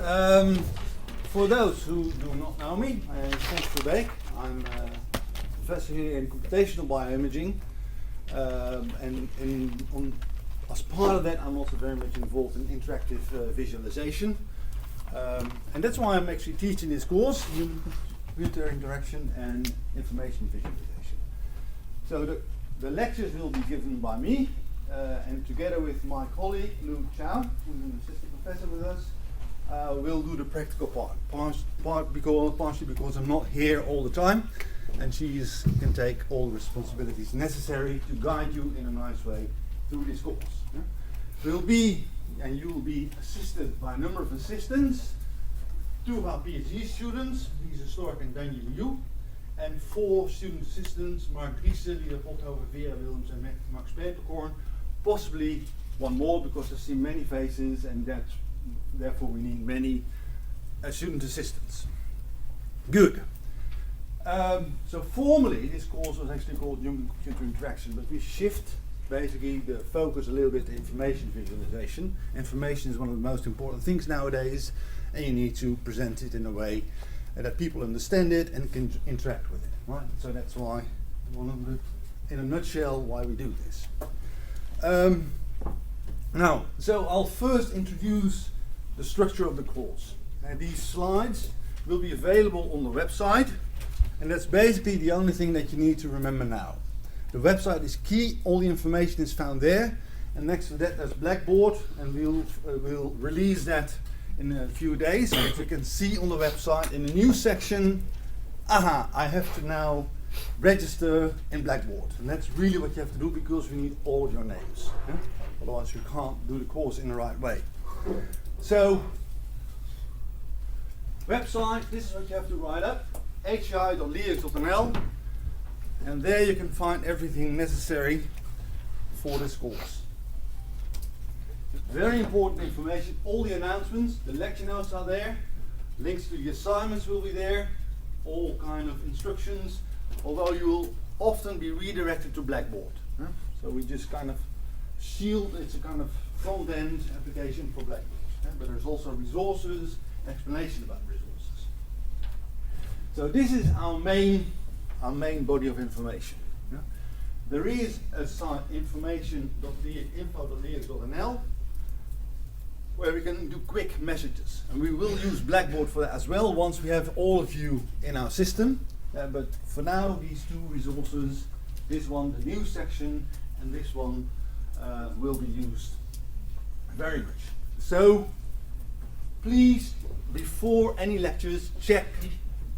For those who do not know me, my name is Hans Verbeek. I'm a professor here in computational bioimaging, as part of that I'm also very much involved in interactive visualization. And that's why I'm actually teaching this course, computer interaction and information visualization. So the lectures will be given by me, and together with my colleague Luke Chow, who's an assistant professor with us, we'll do the practical part. Partially because I'm not here all the time, and she can take all the responsibilities necessary to guide you in a nice way through this course. You'll be assisted by a number of assistants, 2 of our PhD students, Lisa Stork and Daniel Liu, and 4 student assistants, Mark Driessen, Lida Pothoven, Vera Willems and Max Peperkorn, possibly one more because I see many faces, and therefore we need many student assistants. Good. So formally this course was actually called Human-Computer Interaction, but we shift basically the focus a little bit to information visualization. Information is one of the most important things nowadays, and you need to present it in a way that people understand it and can interact with it. Right? So that's why, in a nutshell, why we do this. Now, so I'll first introduce the structure of the course. These slides will be available on the website, and that's basically the only thing that you need to remember now. The website is key, all the information is found there, and next to that there's Blackboard, and we'll release that in a few days. As you can see on the website in the news section, I have to now register in Blackboard, and that's really what you have to do because we need all of your names. Otherwise you can't do the course in the right way. So, website, this is what you have to write up, hci.lex.nl, and there you can find everything necessary for this course. Very important information, all the announcements, the lecture notes are there, links to the assignments will be there, all kind of instructions, although you will often be redirected to Blackboard. So we just kind of shield, it's a kind of front-end application for Blackboard. But there's also resources, explanation about resources. So this is our main body of information. There is a site information.info.lex.nl where we can do quick messages, and we will use Blackboard for that as well once we have all of you in our system. But for now, these 2 resources, this one, the news section, and this one will be used very much. So please, before any lectures, check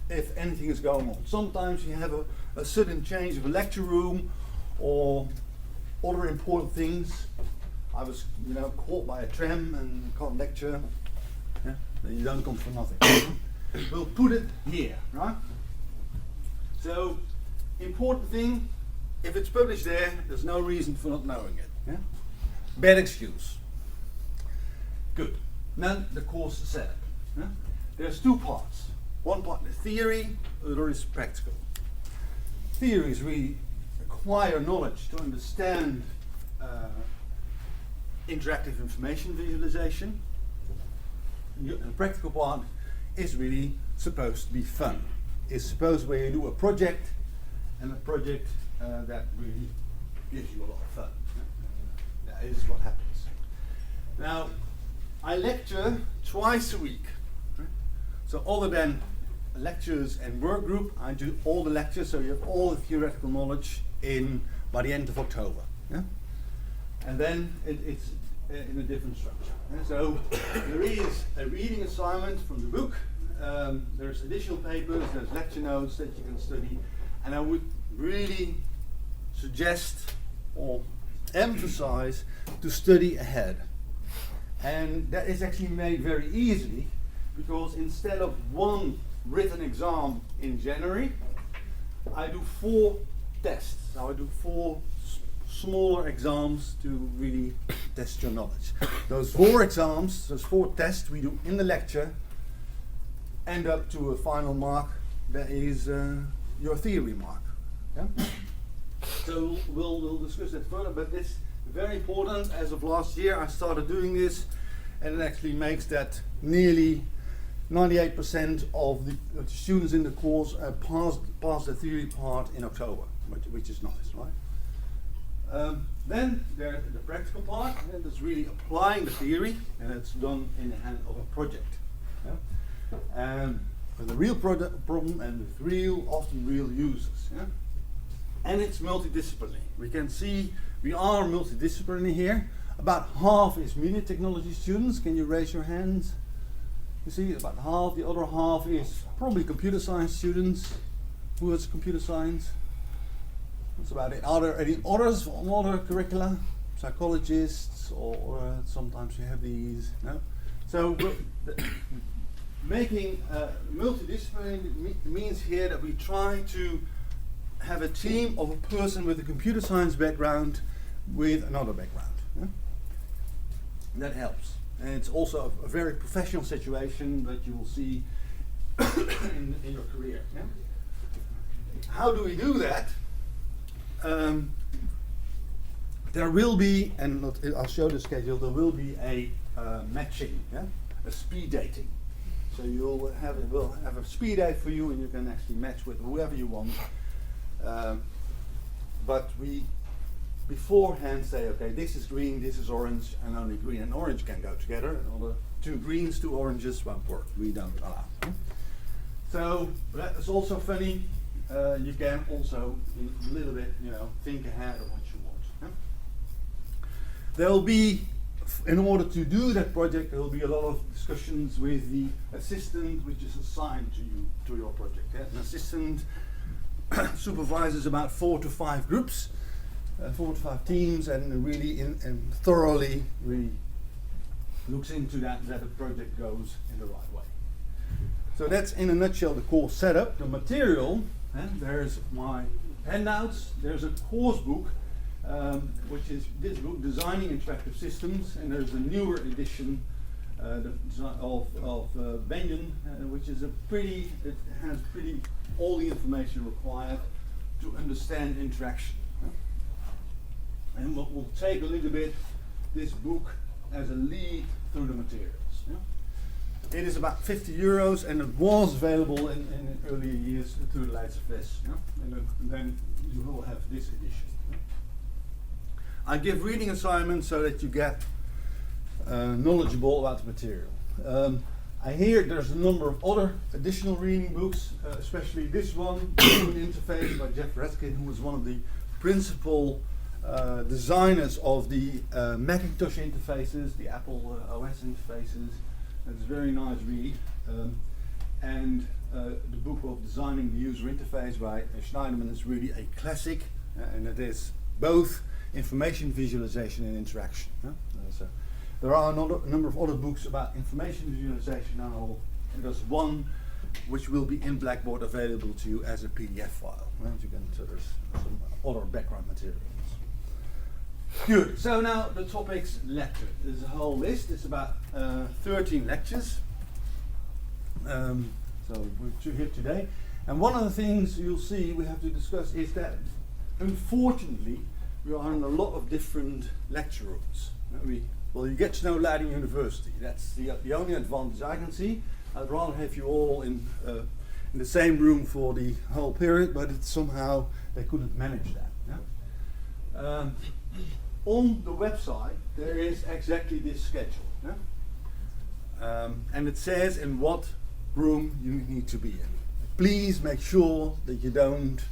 if anything is going on. Sometimes you have a sudden change of a lecture room or other important things. I was caught by a tram and can't lecture. Then you don't come for nothing. We'll put it here, right? So, important thing, if it's published there, there's no reason for not knowing it. Bad excuse. Good. Then the course setup. There's 2 parts. One part is theory, the other is practical. Theory is we acquire knowledge to understand interactive information visualization. The practical part is really supposed to be fun. It's supposed where you do a project, and a project that really gives you a lot of fun. That is what happens. Now, I lecture twice a week. So other than lectures and work group, I do all the lectures, so you have all the theoretical knowledge by the end of October. And then it's in a different structure. So there is a reading assignment from the book, there's additional papers, there's lecture notes that you can study, and I would really suggest or emphasize to study ahead. And that is actually made very easily because instead of 1 written exam in January, I do 4 tests. So I do 4 smaller exams to really test your knowledge. Those 4 exams, those 4 tests we do in the lecture end up to a final mark that is your theory mark. So we'll discuss that further, but this is very important. As of last year I started doing this, and it actually makes that nearly 98% of the students in the course pass the theory part in October, which is nice, right? Then there's the practical part, and that's really applying the theory, and it's done in the hand of a project. Yeah? And with a real problem and with often real users. Yeah? And it's multidisciplinary. We can see we are multidisciplinary here. About half is media technology students. Can you raise your hands? You see, about half. The other half is probably computer science students. Who has computer science? That's about it. Are there any others from other curricula? Psychologists, or sometimes you have these. No? So making multidisciplinary means here that we try to have a team of a person with a computer science background with another background. Yeah? That helps. And it's also a very professional situation that you will see in your career. Yeah? How do we do that? There will be, and I'll show the schedule, there will be a matching, yeah? A speed dating. So we'll have a speed date for you, and you can actually match with whoever you want. But we beforehand say, okay, this is green, this is orange, and only green and orange can go together. And other two greens, two oranges won't work. We don't allow. So that is also funny. You can also a little bit, think ahead of what you want. Yeah? There will be, in order to do that project, there will be a lot of discussions with the assistant, which is assigned to you to your project. Yeah? An assistant supervises about 4 to 5 groups, 4 to 5 teams, and really thoroughly looks into that the project goes in the right way. So that's in a nutshell the course setup. The material, and there's my handouts. There's a course book, which is this book, Designing Interactive Systems, and there's a newer edition of Benyon, which is it has all the information required to understand interaction. And we'll take a little bit this book as a lead through the materials. Yeah? It is about €50, and it was available in earlier years through the Leidsefles. Yeah? And then you will have this edition. Yeah? I give reading assignments so that you get knowledgeable about the material. I hear there's a number of other additional reading books, especially this one, Human Interface by Jeff Raskin, who was one of the principal designers of the Macintosh interfaces, the Apple OS interfaces. It's a very nice read. And the book of Designing the User Interface by Schneiderman is really a classic, and it is both information visualization and interaction. So there are a number of other books about information visualization now. There's one which will be in Blackboard available to you as a PDF file. So there's some other background materials. Good. So now the topics lecture. There's a whole list. It's about 13 lectures. So we're here today. And one of the things you'll see we have to discuss is that, unfortunately, we are in a lot of different lecture rooms. You get to know Leiden University. That's the only advantage I can see. I'd rather have you all in the same room for the whole period, but it's somehow they couldn't manage that. Yeah? On the website, there is exactly this schedule. Yeah? And it says in what room you need to be in. Please make sure that you don't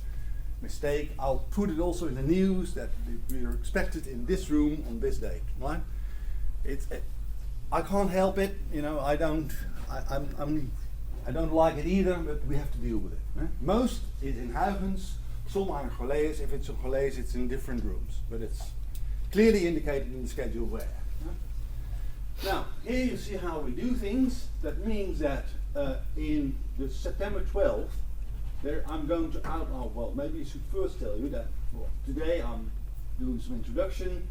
mistake. I'll put it also in the news that we are expected in this room on this date. Right? I can't help it. I don't like it either, but we have to deal with it. Yeah? Most is in Huygens, some are in Golees. If it's in Golees, it's in different rooms, but it's clearly indicated in the schedule where. Yeah? Now, here you see how we do things. That means that in the September 12th, I'm going to maybe I should first tell you that today I'm doing some introduction,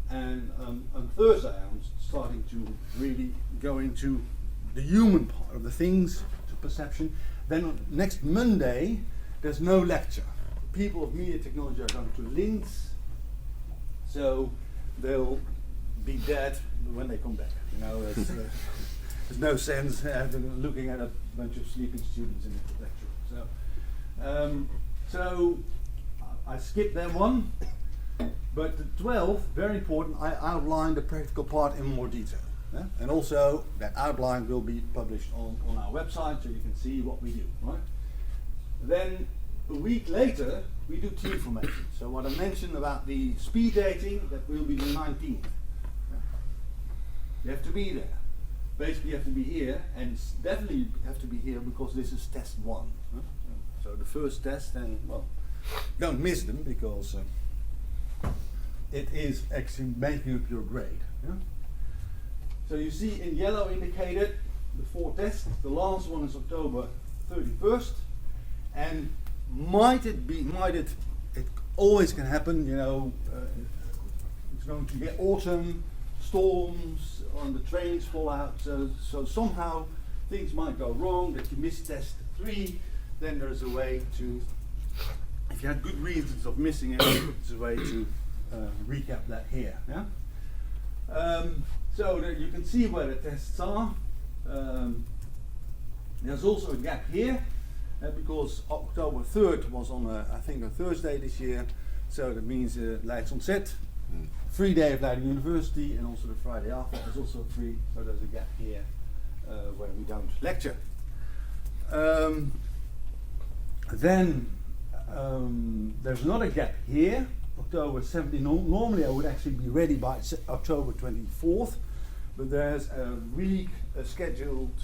and on Thursday I'm starting to really go into the human part of the things, to perception. Then next Monday, there's no lecture. People of media technology are going to Linz, so they'll be dead when they come back. there's no sense looking at a bunch of sleeping students in the lecture. So I skipped that one, but the 12th, very important, I outlined the practical part in more detail. Yeah? And also that outline will be published on our website so you can see what we do, right? Then a week later we do team formation. So what I mentioned about the speed dating, that will be the 19th. Yeah? You have to be there. Basically you have to be here, and definitely have to be here because this is test 1. Huh? So the first test, and well, don't miss them because it is actually making up your grade. Yeah? So you see in yellow indicated the 4 tests. The last one is October 31st, and it always can happen, you know, it's going to get autumn, storms on the trains fall out, so somehow things might go wrong, that you miss test 3, then there's a way to, if you had good reasons of missing it, there's a way to recap that here. Yeah? So that you can see where the tests are. There's also a gap here because October 3rd was on I think a Thursday this year, so that means Leids Ontzet, free day of Leiden University, and also the Friday after is also free, so there's a gap here where we don't lecture. Then there's another gap here, October 17th. Normally I would actually be ready by October 24th, but there's a week scheduled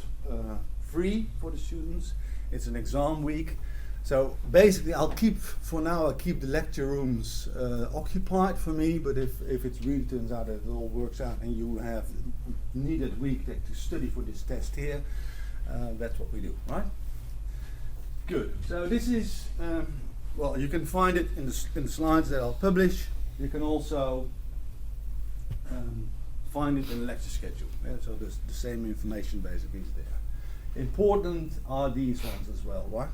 free for the students. It's an exam week. So basically I'll keep the lecture rooms occupied for me, but if it really turns out that it all works out and you have needed week to study for this test here, that's what we do, right? Good. So this is, well, you can find it in the slides that I'll publish. You can also find it in the lecture schedule. Yeah? So the same information basically is there. Important are these ones as well, right?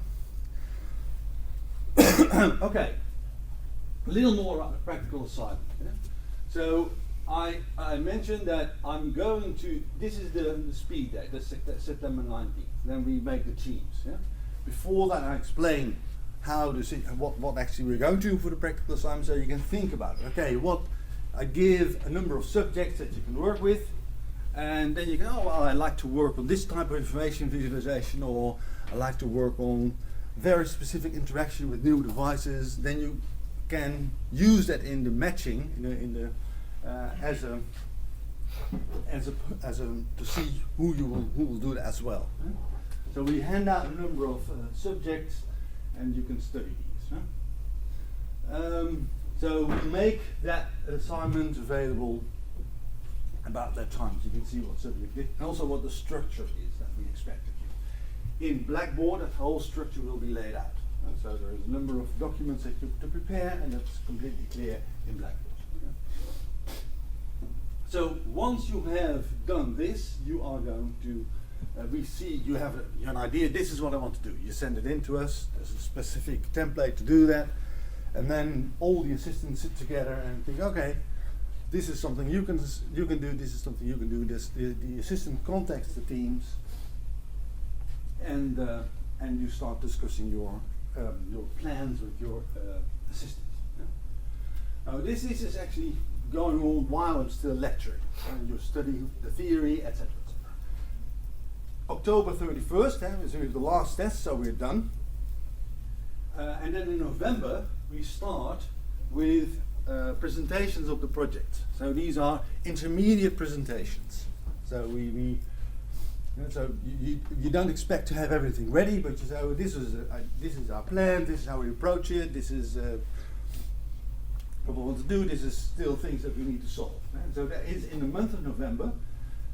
Okay, a little more about the practical assignment. Yeah? So I mentioned that I'm going to, this is the speed day, the September 19th. Then we make the teams. Yeah? Before that I explain how to see what actually we're going to do for the practical assignment, so you can think about it. Okay, what I give a number of subjects that you can work with, and then you can, oh well, I like to work on this type of information visualization, or I like to work on very specific interaction with new devices. Then you can use that in the matching as a to see who will do that as well. Huh? So we hand out a number of subjects, and you can study these. Huh? So we make that assignment available about that time, so you can see what subject it is, and also what the structure is that we expect of you. In Blackboard, that whole structure will be laid out. And so there is a number of documents that you have to prepare, and that's completely clear in Blackboard. Okay? So once you have done this, you are going to you have an idea, this is what I want to do. You send it in to us, there's a specific template to do that, and then all the assistants sit together and think, okay, this is something you can do, this is something you can do. The assistant contacts the teams, and you start discussing your plans with your assistants. Yeah? Now this is actually going on while I'm still lecturing, and you're studying the theory, etc. October 31st is the last test, so we're done. And then in November we start with presentations of the project. So these are intermediate presentations. So you don't expect to have everything ready, but you say, oh, this is our plan, this is how we approach it, this is what we want to do, this is still things that we need to solve. And so that is in the month of November.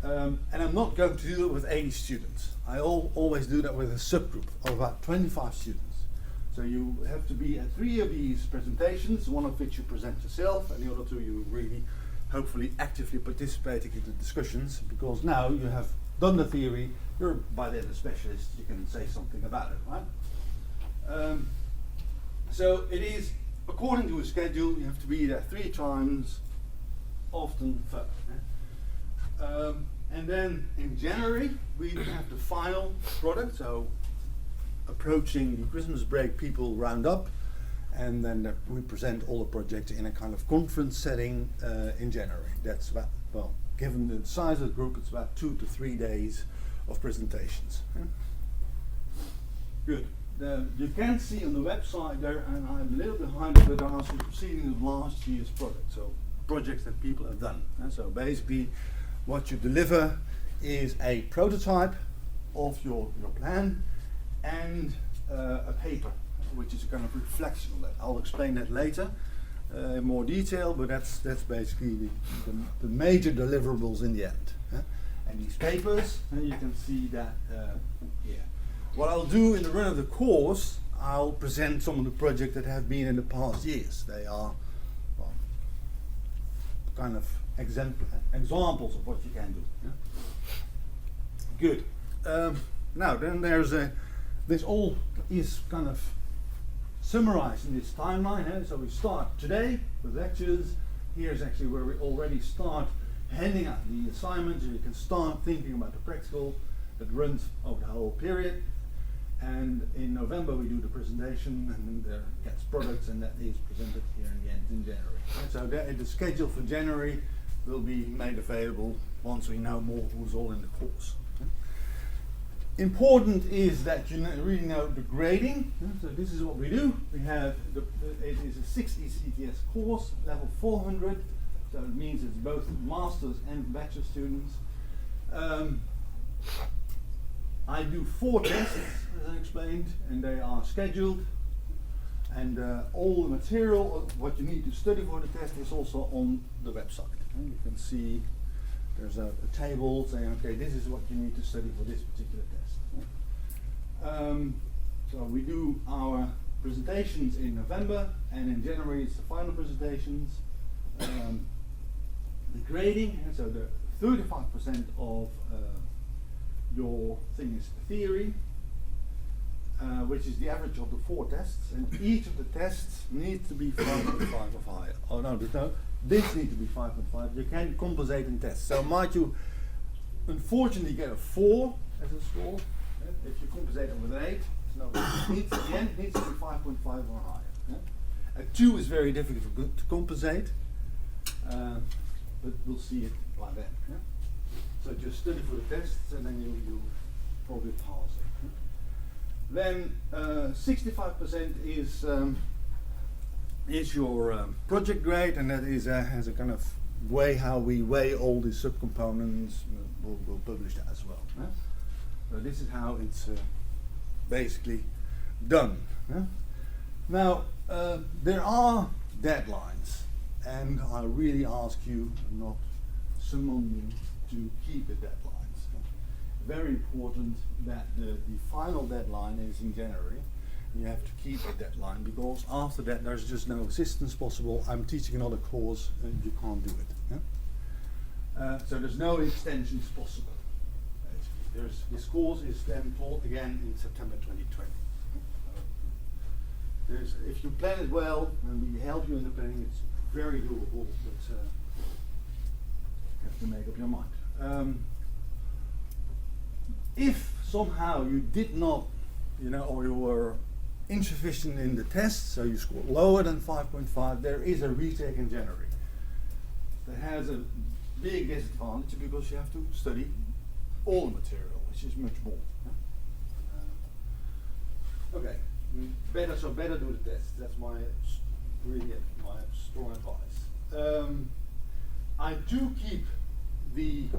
And I'm not going to do it with 80 students. I always do that with a subgroup of about 25 students. So you have to be at 3 of these presentations, one of which you present yourself, and the other 2 you really, hopefully, actively participating in the discussions, because now you have done the theory, you're by then a specialist, you can say something about it, right? So it is, according to a schedule, you have to be there 3 times, often further. And then in January we have the final product. So approaching the Christmas break, people round up, and then we present all the projects in a kind of conference setting in January. That's about, well, given the size of the group, it's about 2 to 3 days of presentations. Yeah? Good. You can see on the website there, and I'm a little behind it, but there are some proceedings of last year's projects, so projects that people have done. So basically, what you deliver is a prototype of your plan and a paper, which is a kind of reflection of that. I'll explain that later in more detail, but that's basically the major deliverables in the end. And these papers, you can see that here. What I'll do in the run of the course, I'll present some of the projects that have been in the past years. They are, well, kind of examples of what you can do. Good. Now then there's this all is kind of summarized in this timeline. So we start today with lectures. Here's actually where we already start handing out the assignments, and you can start thinking about the practical that runs over the whole period. And in November we do the presentation, and then there gets products, and that is presented here in the end in January. And so the schedule for January will be made available once we know more who's all in the course. Important is that you really know the grading. So this is what we do. We have it is a 6 ECTS course, level 400. So it means it's both masters and bachelor students. I do 4 tests, as I explained, and they are scheduled. And all the material of what you need to study for the test is also on the website. And you can see there's a table saying, okay, this is what you need to study for this particular test. So we do our presentations in November, and in January it's the final presentations. The grading, and so the 35% of your thing is theory, which is the average of the 4 tests, and each of the tests needs to be 5.5 or higher. Oh no, this needs to be 5.5. You can compensate in tests. So might you unfortunately get a 4 as a score. If you compensate it with an 8, no, at the end it needs to be 5.5 or higher. A 2 is very difficult to compensate, but we'll see it like that. So just study for the tests, and then you probably pass it. Then 65% is your project grade, and that is has a kind of way how we weigh all the subcomponents. We'll publish that as well. So this is how it's basically done. Now there are deadlines, and I really ask you, not summon you, to keep the deadlines. Very important that the final deadline is in January. You have to keep the deadline, because after that there's just no assistance possible. I'm teaching another course and you can't do it. So there's no extensions possible. This course is then taught again in September 2020. If you plan it well and we help you in the planning, it's very doable, but you have to make up your mind. If somehow you did not, or you were insufficient in the test, so you scored lower than 5.5, there is a retake in January. That has a big disadvantage because you have to study all the material, which is much more. Okay, better do the test. That's my strong advice. I do keep the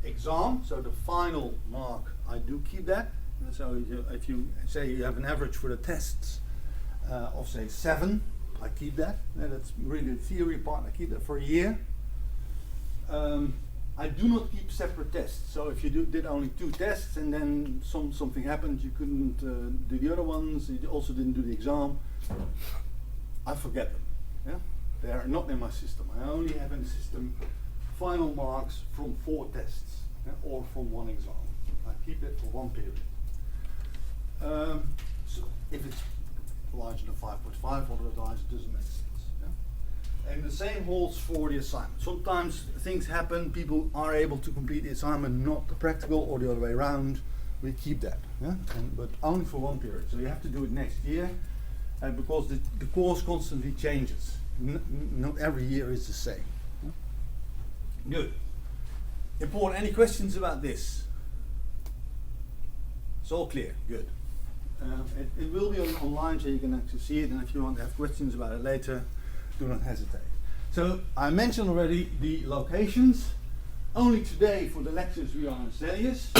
exam, so the final mark, I do keep that. And so if you say you have an average for the tests of say 7, I keep that. And that's really the theory part. I keep that for a year. I do not keep separate tests. So if you did only 2 tests and then something happened, you couldn't do the other ones, you also didn't do the exam, I forget them. Yeah? They are not in my system. I only have in the system final marks from 4 tests, or from 1 exam. I keep it for 1 period. So if it's larger than 5.5, otherwise it doesn't make sense. And the same holds for the assignment. Sometimes things happen, people are able to complete the assignment, not the practical, or the other way around. We keep that, yeah? But only for one period. So you have to do it next year, because the course constantly changes. Not every year is the same. Yeah? Good. Important. Any questions about this? It's all clear. Good. It will be online, so you can actually see it. And if you want to have questions about it later, do not hesitate. So I mentioned already the locations. Only today for the lectures we are in Stelius.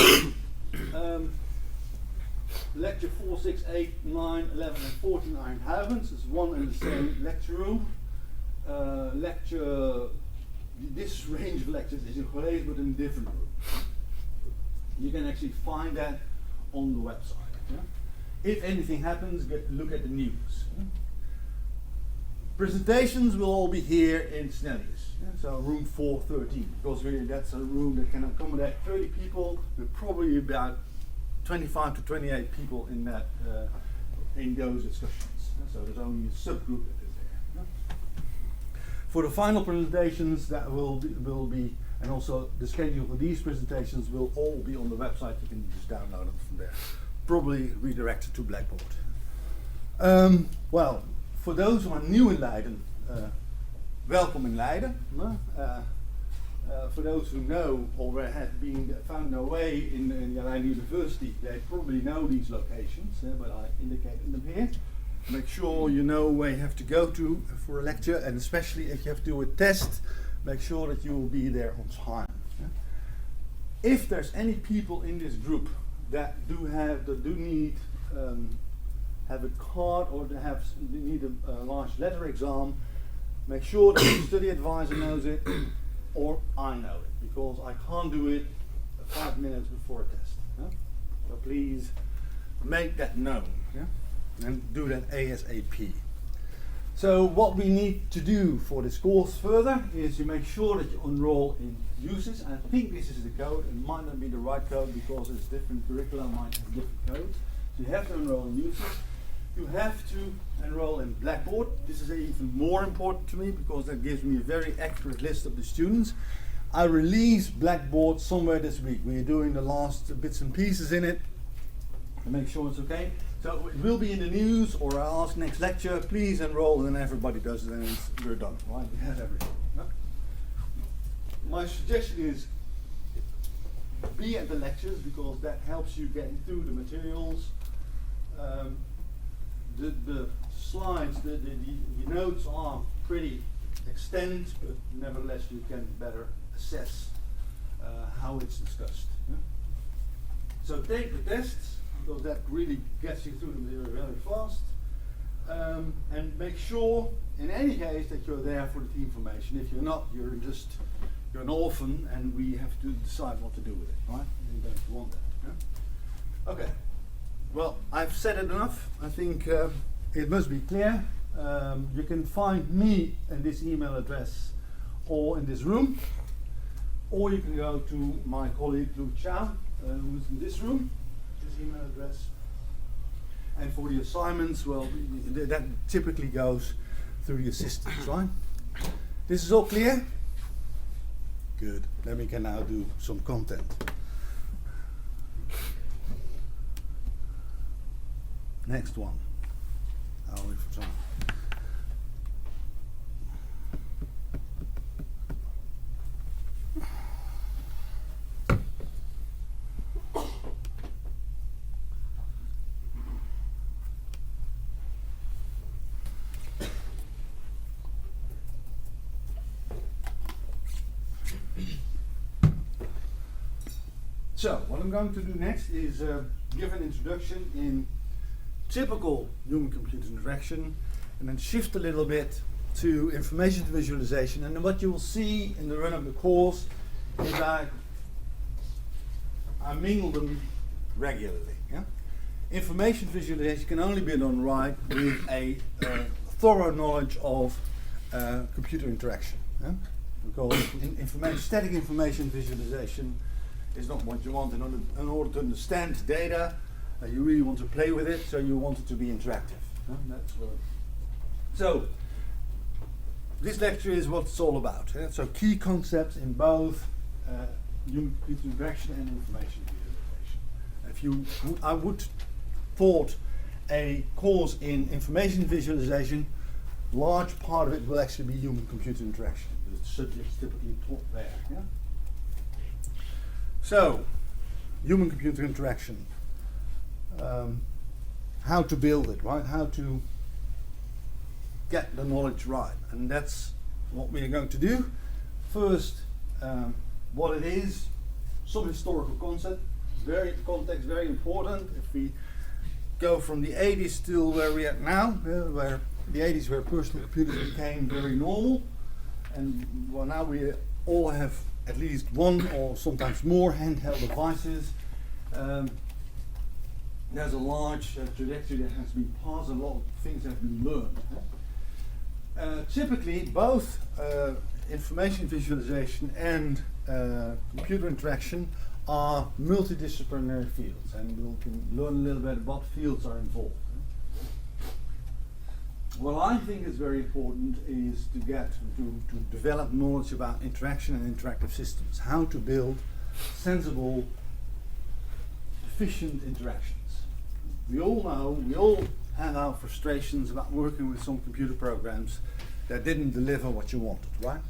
Lecture 4, 6, 8, 9, 11 and 14 are in Huygens. It's one and the same lecture room. This range of lectures is in college but in a different room. You can actually find that on the website. Yeah? If anything happens, look at the news. Yeah? Presentations will all be here in Snellius, yeah? So room 413, because really that's a room that can accommodate 30 people, with probably about 25 to 28 people in that in those discussions. Yeah? So there's only a subgroup that is there. Yeah? For the final presentations, that will be, and also the schedule for these presentations will all be on the website. You can just download them from there. Probably redirected to Blackboard. Well, for those who are new in Leiden, welcome in Leiden. For those who know or have found their way in the Leiden University, they probably know these locations, but I indicated them here. Make sure you know where you have to go to for a lecture, and especially if you have to do a test, make sure that you will be there on time. If there's any people in this group that do need have a card, or they need a large letter exam, make sure that the study advisor knows it, or I know it, because I can't do it 5 minutes before a test. Yeah? So please make that known, yeah? And do that ASAP. So what we need to do for this course further is you make sure that you enroll in USIS. I think this is the code. It might not be the right code because it's different curricula, might have different codes. So you have to enroll in USIS. You have to enroll in Blackboard. This is even more important to me because that gives me a very accurate list of the students. I release Blackboard somewhere this week. We're doing the last bits and pieces in it to make sure it's okay. So it will be in the news, or I'll ask next lecture, please enroll, and then everybody does it, and we're done. Right? We have everything. Yeah? My suggestion is be at the lectures because that helps you getting through the materials. The slides, the notes are pretty extent, but nevertheless you can better assess how it's discussed. Yeah? So take the tests, because that really gets you through the material very fast. And make sure, in any case, that you're there for the team formation. If you're not, you're an orphan, and we have to decide what to do with it, right? You don't want that. Yeah? Okay. Well, I've said it enough. I think it must be clear. You can find me in this email address or in this room, or you can go to my colleague Lu Chow, who's in this room. Email address. And for the assignments, well, that typically goes through the assistants, right? This is all clear? Good. Then we can now do some content. Next one. I'll wait for time. So, what I'm going to do next is give an introduction in typical human-computer interaction, and then shift a little bit to information visualization. And then what you will see in the run of the course is that I mingle them regularly. Yeah? Information visualization can only be done right with a thorough knowledge of computer interaction. Yeah? Because static information visualization is not what you want. In order to understand data, you really want to play with it, so you want it to be interactive. That's what. So, this lecture is what it's all about. So key concepts in both human-computer interaction and information visualization. I would thought a course in information visualization, large part of it will actually be human-computer interaction. The subjects typically taught there. Yeah? So, human-computer interaction. How to build it, right? How to get the knowledge right, and that's what we are going to do. First, what it is, some historical context, very important. If we go from the 80s to where we are now, where the 80s where personal computers became very normal, and well, now we all have at least one or sometimes more handheld devices. There's a large trajectory that has been passed, a lot of things have been learned. Typically, both information visualization and computer interaction are multidisciplinary fields, and we can learn a little bit what fields are involved. What I think is very important is to develop knowledge about interaction and interactive systems, how to build sensible, efficient interactions. We all know, we all have our frustrations about working with some computer programs that didn't deliver what you wanted, right?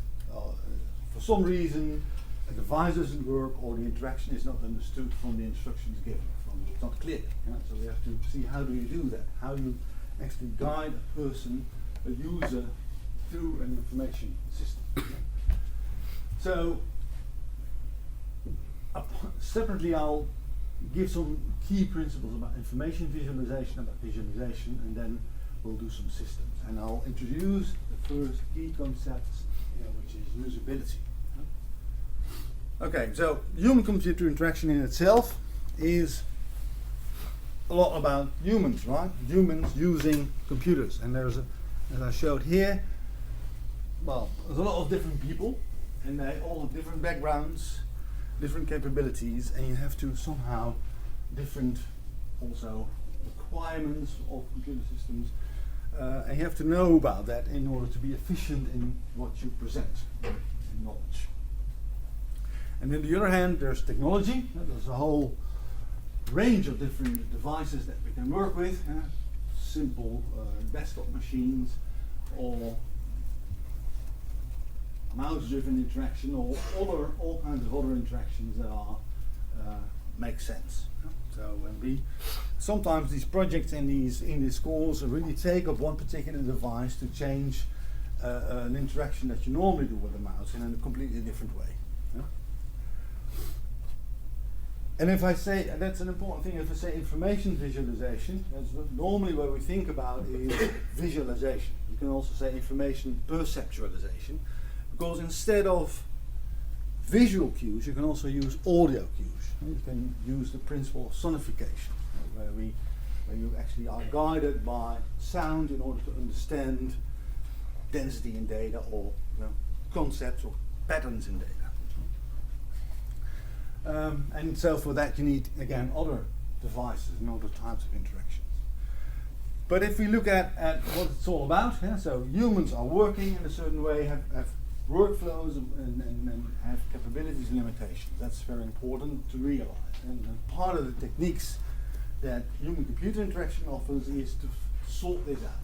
For some reason, a device doesn't work or the interaction is not understood from the instructions given. It's not clear. Yeah? So we have to see how do you do that, how you actually guide a person, a user, through an information system. So, separately I'll give some key principles about information visualization, and then we'll do some systems. And I'll introduce the first key concepts, which is usability. Okay, so human-computer interaction in itself is a lot about humans, right? Humans using computers. And there's as I showed here, well, there's a lot of different people, and they all have different backgrounds, different capabilities, and you have to somehow different also requirements of computer systems, and you have to know about that in order to be efficient in what you present in knowledge. And on the other hand, there's technology. There's a whole range of different devices that we can work with, simple desktop machines, or mouse-driven interaction, or all kinds of other interactions that are make sense. So when sometimes these projects in these schools really take up one particular device to change an interaction that you normally do with a mouse in a completely different way. And if I say, and that's an important thing, if I say information visualization, that's normally what we think about is visualization. You can also say information perceptualization, because instead of visual cues, you can also use audio cues. You can use the principle of sonification, where you actually are guided by sound in order to understand density in data, or concepts or patterns in data. And so for that you need, again, other devices and other types of interactions. But if we look at what it's all about, so humans are working in a certain way, have workflows and have capabilities and limitations. That's very important to realize. And part of the techniques that human-computer interaction offers is to sort this out.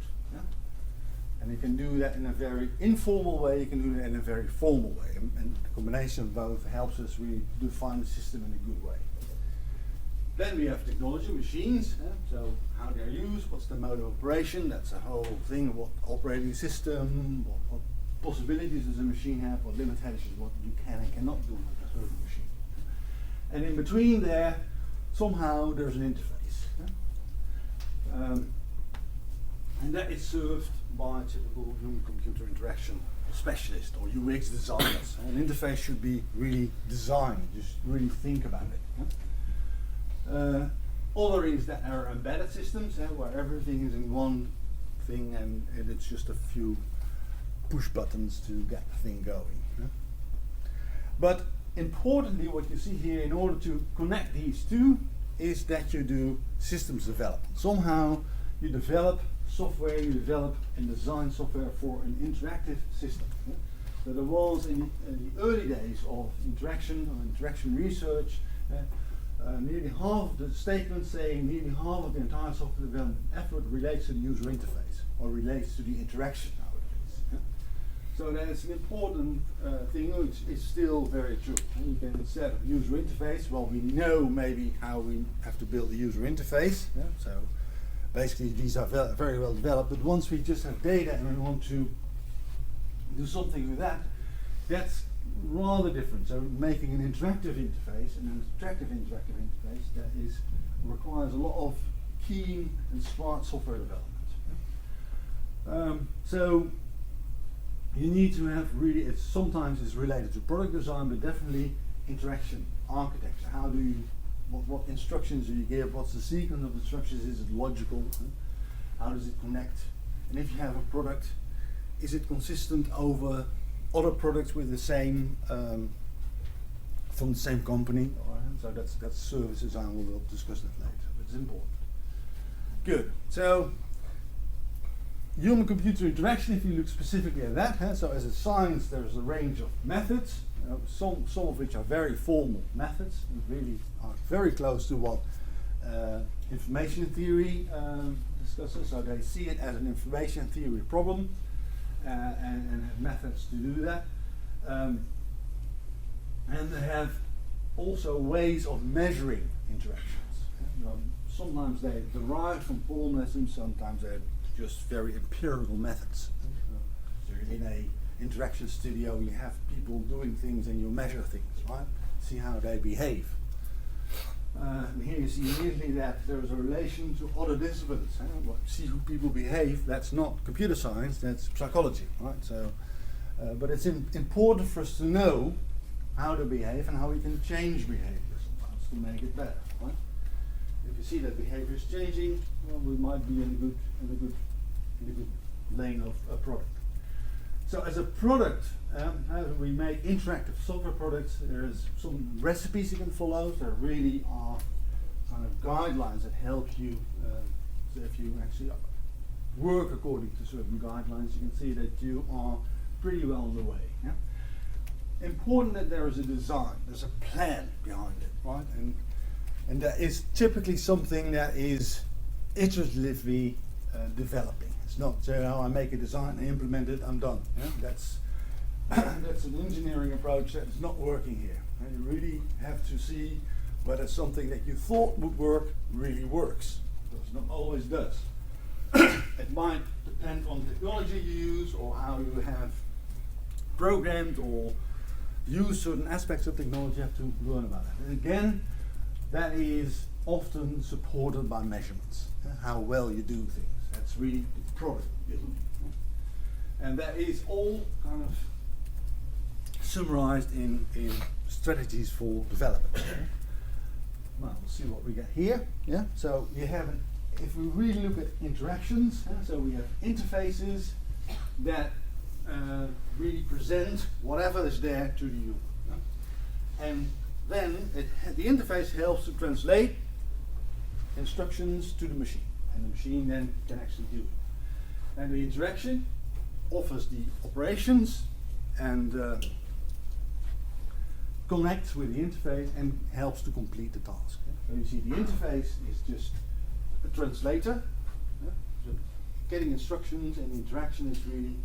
And you can do that in a very informal way, you can do that in a very formal way. And the combination of both helps us really define the system in a good way. Then we have technology, machines, so how they're used, what's the mode of operation, that's a whole thing, what operating system, what possibilities does a machine have, what limitations, what you can and cannot do with a certain machine. And in between there, somehow there's an interface. And that is served by typical human-computer interaction specialist or UX designers. An interface should be really designed, just really think about it. Other is that are embedded systems, where everything is in one thing and it's just a few push buttons to get the thing going. But importantly, what you see here, in order to connect these two, is that you do systems development. Somehow you develop software you develop and design software for an interactive system. Yeah? So there was in the early days of interaction research, nearly half of the statements saying nearly half of the entire software development effort relates to the user interface or relates to the interaction nowadays. Yeah? So that's an important thing, which is still very true. And you can, instead of user interface, well, we know maybe how we have to build a user interface. Yeah? So basically these are very well developed, but once we just have data and we want to do something with that, that's rather different. So making an interactive interface and an attractive interactive interface that requires a lot of keen and smart software development. So you need to have really, sometimes it's related to product design, but definitely interaction architecture. How do you, what instructions do you give? What's the sequence of instructions? Is it logical? How does it connect? And if you have a product, is it consistent over other products with the same, from the same company? So that's service design. We'll discuss that later, but it's important. Good. So human-computer interaction, if you look specifically at that, so as a science there's a range of methods, some of which are very formal methods, and really are very close to what information theory discusses. So they see it as an information theory problem, and have methods to do that. And they have also ways of measuring interactions. Sometimes they derive from formalism, sometimes they're just very empirical methods. In a interaction studio you have people doing things and you measure things, right? See how they behave. And here you see immediately that there is a relation to other disciplines. See how people behave, that's not computer science, that's psychology, right? So, but it's important for us to know how to behave and how we can change behavior sometimes to make it better, right? If you see that behavior is changing, well, we might be in a good lane of a product. So as a product, how do we make interactive software products? There's some recipes you can follow. There really are kind of guidelines that help you. So if you actually work according to certain guidelines, you can see that you are pretty well on the way. Yeah? Important that there is a design, there's a plan behind it, right? And that is typically something that is iteratively developing. It's not so, I make a design, I implement it, I'm done. Yeah? That's an engineering approach that is not working here. And you really have to see whether something that you thought would work really works. Because not always does. It might depend on the technology you use or how you have programmed or used certain aspects of technology. You have to learn about that. And again, that is often supported by measurements. How well you do things. That's really the product building. And that is all kind of summarized in strategies for development. Well, we'll see what we get here. Yeah. So you have, if we really look at interactions, so we have interfaces that really present whatever is there to the user. And then the interface helps to translate instructions to the machine. And the machine then can actually do it. And the interaction offers the operations and connects with the interface and helps to complete the task. So you see the interface is just a translator. So getting instructions, and the interaction is really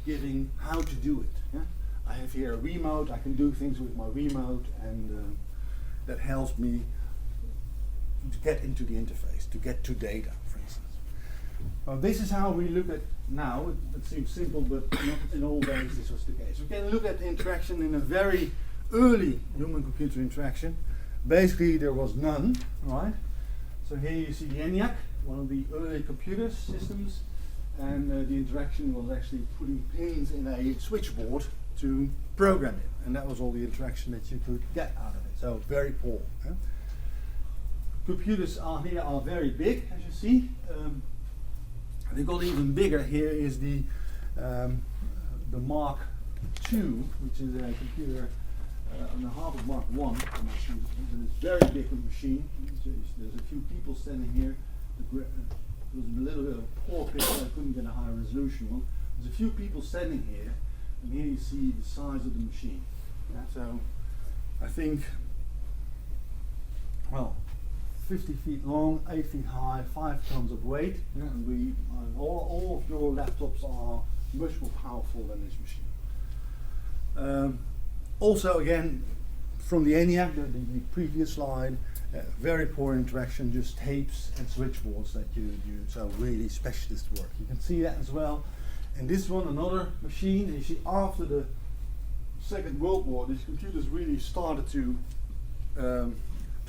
giving how to do it. I have here a remote, I can do things with my remote, and that helps me to get into the interface, to get to data, for instance. This is how we look at now. It seems simple, but not in all days this was the case. We can look at interaction in a very early human-computer interaction. Basically, there was none, right? So here you see the ENIAC, one of the early computer systems, and the interaction was actually putting pins in a switchboard to program it, and that was all the interaction that you could get out of it. So very poor. Computers here are very big, as you see. They got even bigger. Here is the Mark II, which is a computer on the half of Mark I. And it's a very big machine. So there's a few people standing here. The was a little bit of a poor picture. I couldn't get a high resolution one. There's a few people standing here, and here you see the size of the machine. Yeah, so I think, well, 50 feet long, 8 feet high, 5 tons of weight, yeah, and all of your laptops are much more powerful than this machine. Also, again, from the ENIAC, the previous slide, very poor interaction, just tapes and switchboards that you do, so really specialist work. You can see that as well. And this one, another machine, and you see after the Second World War, these computers really started to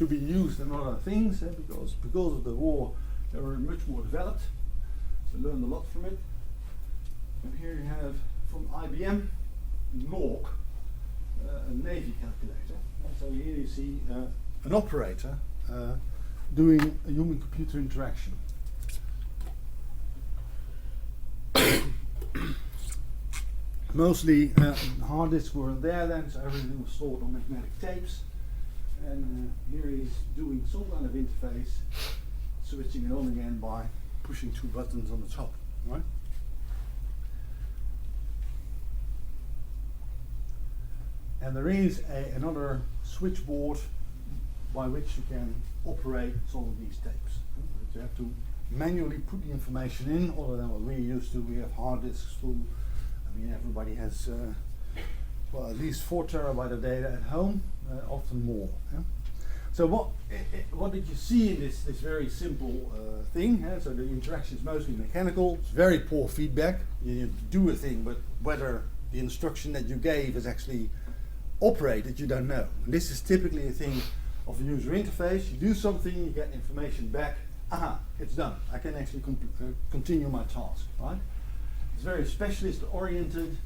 be used in other things, because of the war they were much more developed. So learned a lot from it. And here you have from IBM, NORC, a Navy calculator. And so here you see an operator doing a human-computer interaction. Mostly hard disks were there then, so everything was stored on magnetic tapes. And here he's doing some kind of interface, switching it on again by pushing 2 buttons on the top, right? And there is another switchboard by which you can operate some of these tapes. You have to manually put the information in, other than what we're used to. We have hard disks full. I mean, everybody has well, at least 4 terabyte of data at home, often more. Yeah? So what did you see in this very simple thing? So the interaction is mostly mechanical. It's very poor feedback. You do a thing, but whether the instruction that you gave is actually operated, you don't know. And this is typically a thing of a user interface. You do something, you get information back. Aha, it's done. I can actually continue my task, right? It's very specialist oriented,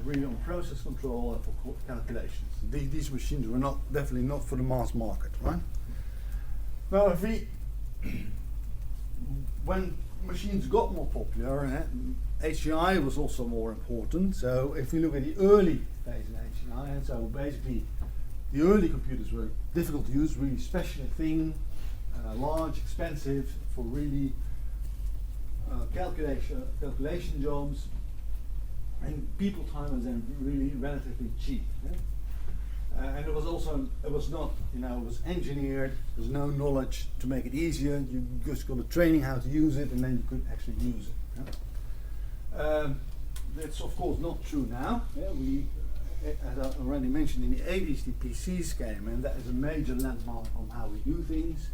really on process control and for calculations. These machines were definitely not for the mass market, right? Now, when machines got more popular, HCI was also more important. So if we look at the early phase in HCI, and so basically the early computers were difficult to use, really special thing, large, expensive for really calculation jobs, and people time was then really relatively cheap. Yeah? And it was also, it was not, it was engineered, there's no knowledge to make it easier, you just got the training how to use it, and then you could actually use it. Yeah? That's of course not true now. Yeah? We, as I already mentioned, in the 80s the PCs came, and that is a major landmark on how we do things,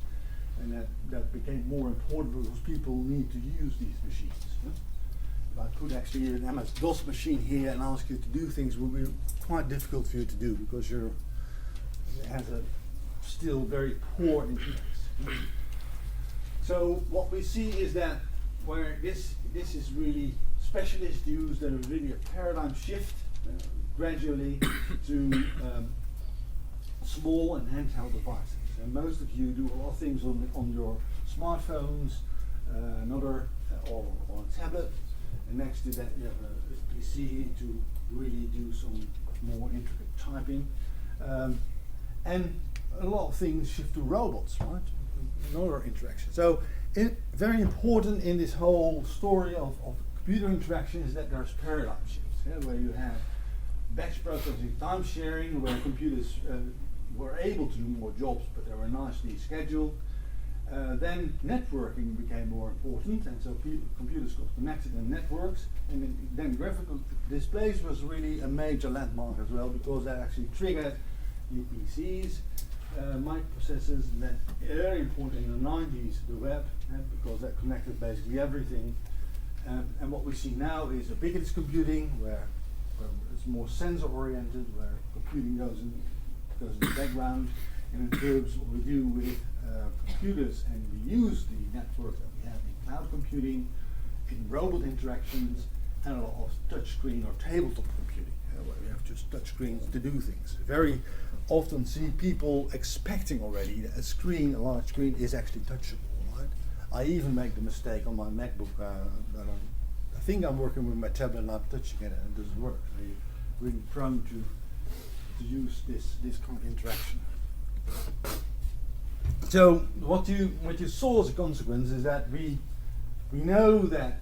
and that became more important because people need to use these machines. Yeah? If I put actually an MS-DOS machine here and ask you to do things, it would be quite difficult for you to do because it has a still very poor interface. So what we see is that where this is really specialist used, there is really a paradigm shift gradually to small and handheld devices. And most of you do a lot of things on your smartphones, or on a tablet, and next to that you have a PC to really do some more intricate typing. And a lot of things shift to robots, right? Another interaction. So very important in this whole story of computer interaction is that there's paradigm shifts, where you have batch processing, time sharing, where computers were able to do more jobs, but they were nicely scheduled. Then networking became more important, and so computers got connected in networks, and then graphical displays was really a major landmark as well, because that actually triggered the PCs, microprocessors, and then very important in the 90s, the web, because that connected basically everything. And what we see now is ubiquitous computing, where it's more sensor-oriented, where computing goes in the background, and in terms of what we do with computers, and we use the network that we have in cloud computing, in robot interactions, and a lot of touchscreen or tabletop computing, where we have just touchscreens to do things. Very often see people expecting already that a large screen is actually touchable, right? I even make the mistake on my MacBook that I think I'm working with my tablet and I'm touching it and it doesn't work. So you're really prone to use this kind of interaction. So what you saw as a consequence is that we We know that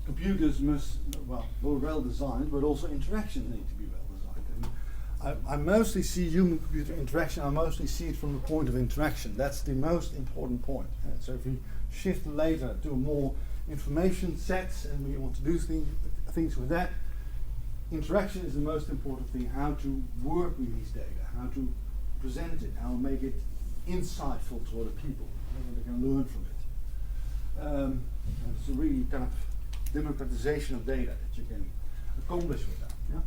computers must, well, were well designed, but also interactions need to be well designed. And I mostly see human-computer interaction, I mostly see it from the point of interaction. That's the most important point. So if we shift later to more information sets and we want to do things with that, interaction is the most important thing, how to work with these data, how to present it, how to make it insightful to other people, so they can learn from it. It's a really kind of democratization of data that you can accomplish with that. Yeah?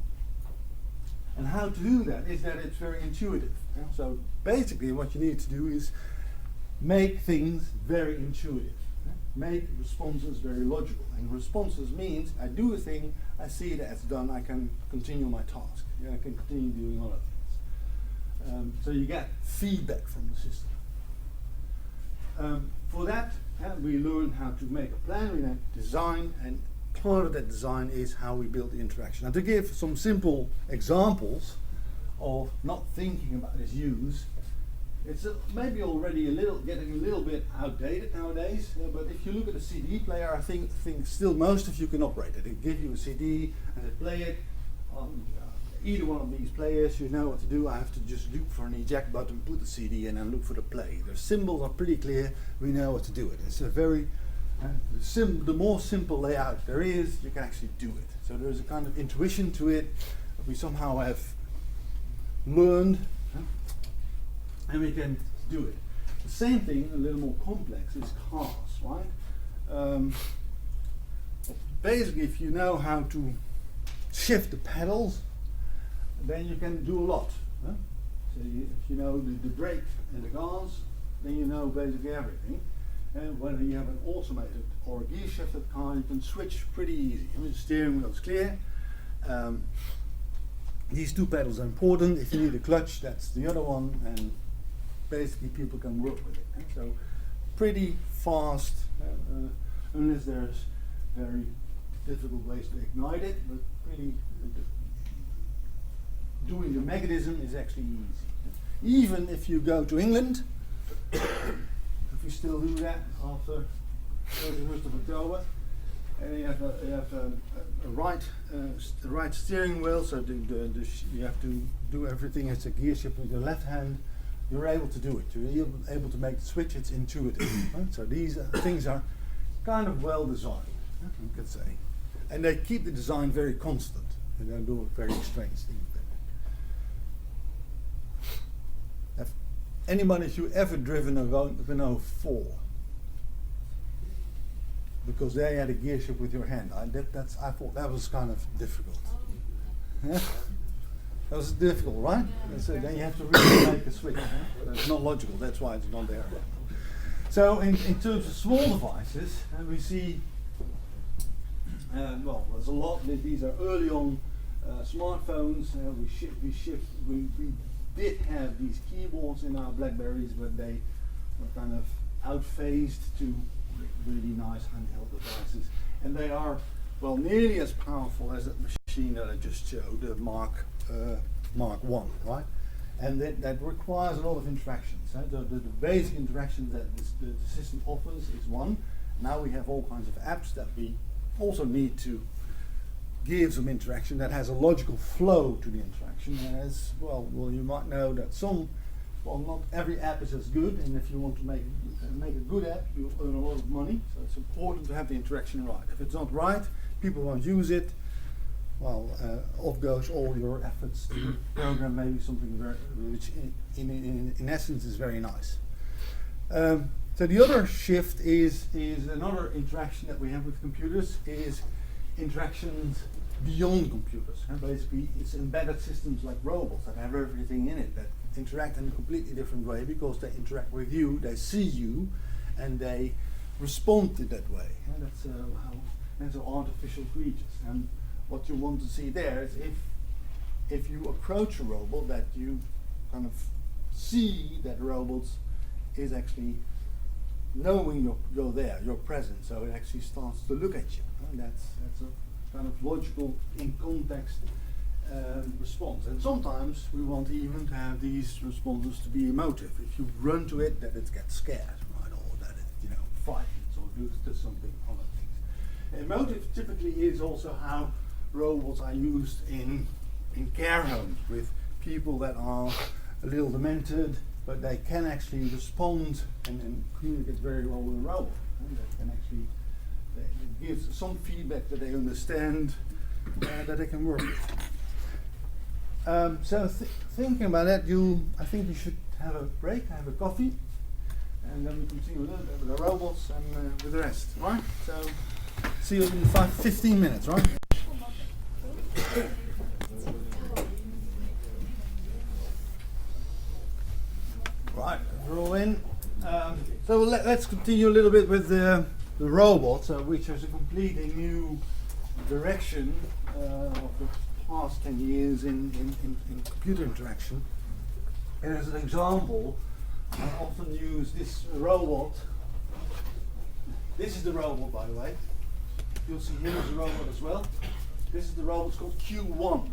And how to do that is that it's very intuitive. Yeah? So basically what you need to do is make things very intuitive. Yeah? Make responses very logical. And responses means I do a thing, I see it as done, I can continue my task. Yeah, I can continue doing other things. So you get feedback from the system. For that, we learn how to make a plan, we then design, and part of that design is how we build the interaction. Now to give some simple examples of not thinking about its use, it's maybe already getting a little bit outdated nowadays, but if you look at a CD player, I think still most of you can operate it. They give you a CD and they play it on either one of these players. You know what to do. I have to just look for an eject button, put the CD in and look for the play. The symbols are pretty clear, we know what to do it. It's a very, the more simple layout there is, you can actually do it. So there's a kind of intuition to it that we somehow have learned, and we can do it. The same thing, a little more complex, is cars, right? Basically, if you know how to shift the pedals, then you can do a lot. Huh? So if you know the brake and the gas, then you know basically everything. And whether you have an automated or a gear shifted car, you can switch pretty easy. I mean, the steering wheel is clear. These two pedals are important. If you need a clutch, that's the other one, and basically people can work with it. So pretty fast, unless there's very difficult ways to ignite it, but pretty doing the mechanism is actually easy. Even if you go to England, if you still do that after 31st of October, and you have a right steering wheel, so you have to do everything as a gear shift with your left hand. You're able to do it. You're able to make the switch. It's intuitive. Right? So these things are kind of well designed, you could say, and they keep the design very constant. They don't do very strange things. Have anybody of you ever driven a Renault 4? Because they had a gear shift with your hand. I thought that was kind of difficult. Yeah? That was difficult, right? So then you have to really make a switch. It's not logical, that's why it's not there. So in terms of small devices, we see, well, there's a lot. These are early on smartphones. We did have these keyboards in our Blackberries, but they were kind of outphased to really nice handheld devices. And they are, well, nearly as powerful as that machine that I just showed, the Mark 1, right? And that requires a lot of interactions. The basic interactions that the system offers is one. Now we have all kinds of apps that we also need to give some interaction that has a logical flow to the interaction. As well, you might know that not every app is as good, and if you want to make a good app, you earn a lot of money. So it's important to have the interaction right. If it's not right, people won't use it. Well, off goes all your efforts to program maybe something which in essence is very nice. So the other shift is another interaction that we have with computers is interactions beyond computers. And basically it's embedded systems like robots that have everything in it that interact in a completely different way because they interact with you, they see you, and they respond to that way. And that's how artificial creatures. And what you want to see there is if you approach a robot, that you kind of see that robot is actually knowing you're there, you're present, so it actually starts to look at you. And that's a kind of logical, in context response. And sometimes we want even to have these responses to be emotive. If you run to it, that it gets scared, right, or that it frightens, or do something other things. Emotive typically is also how robots are used in care homes with people that are a little demented, but they can actually respond and communicate very well with a robot. And they can actually give some feedback that they understand, that they can work with. So thinking about that, I think we should have a break, have a coffee, and then we continue a little bit with the robots and with the rest, right? So see you in 15 minutes, right? Right, we're all in. So let's continue a little bit with the robots, which is a completely new direction of the past 10 years in computer interaction. And as an example, I often use this robot. This is the robot, by the way. You'll see here is a robot as well. This is the robot, it's called Q1.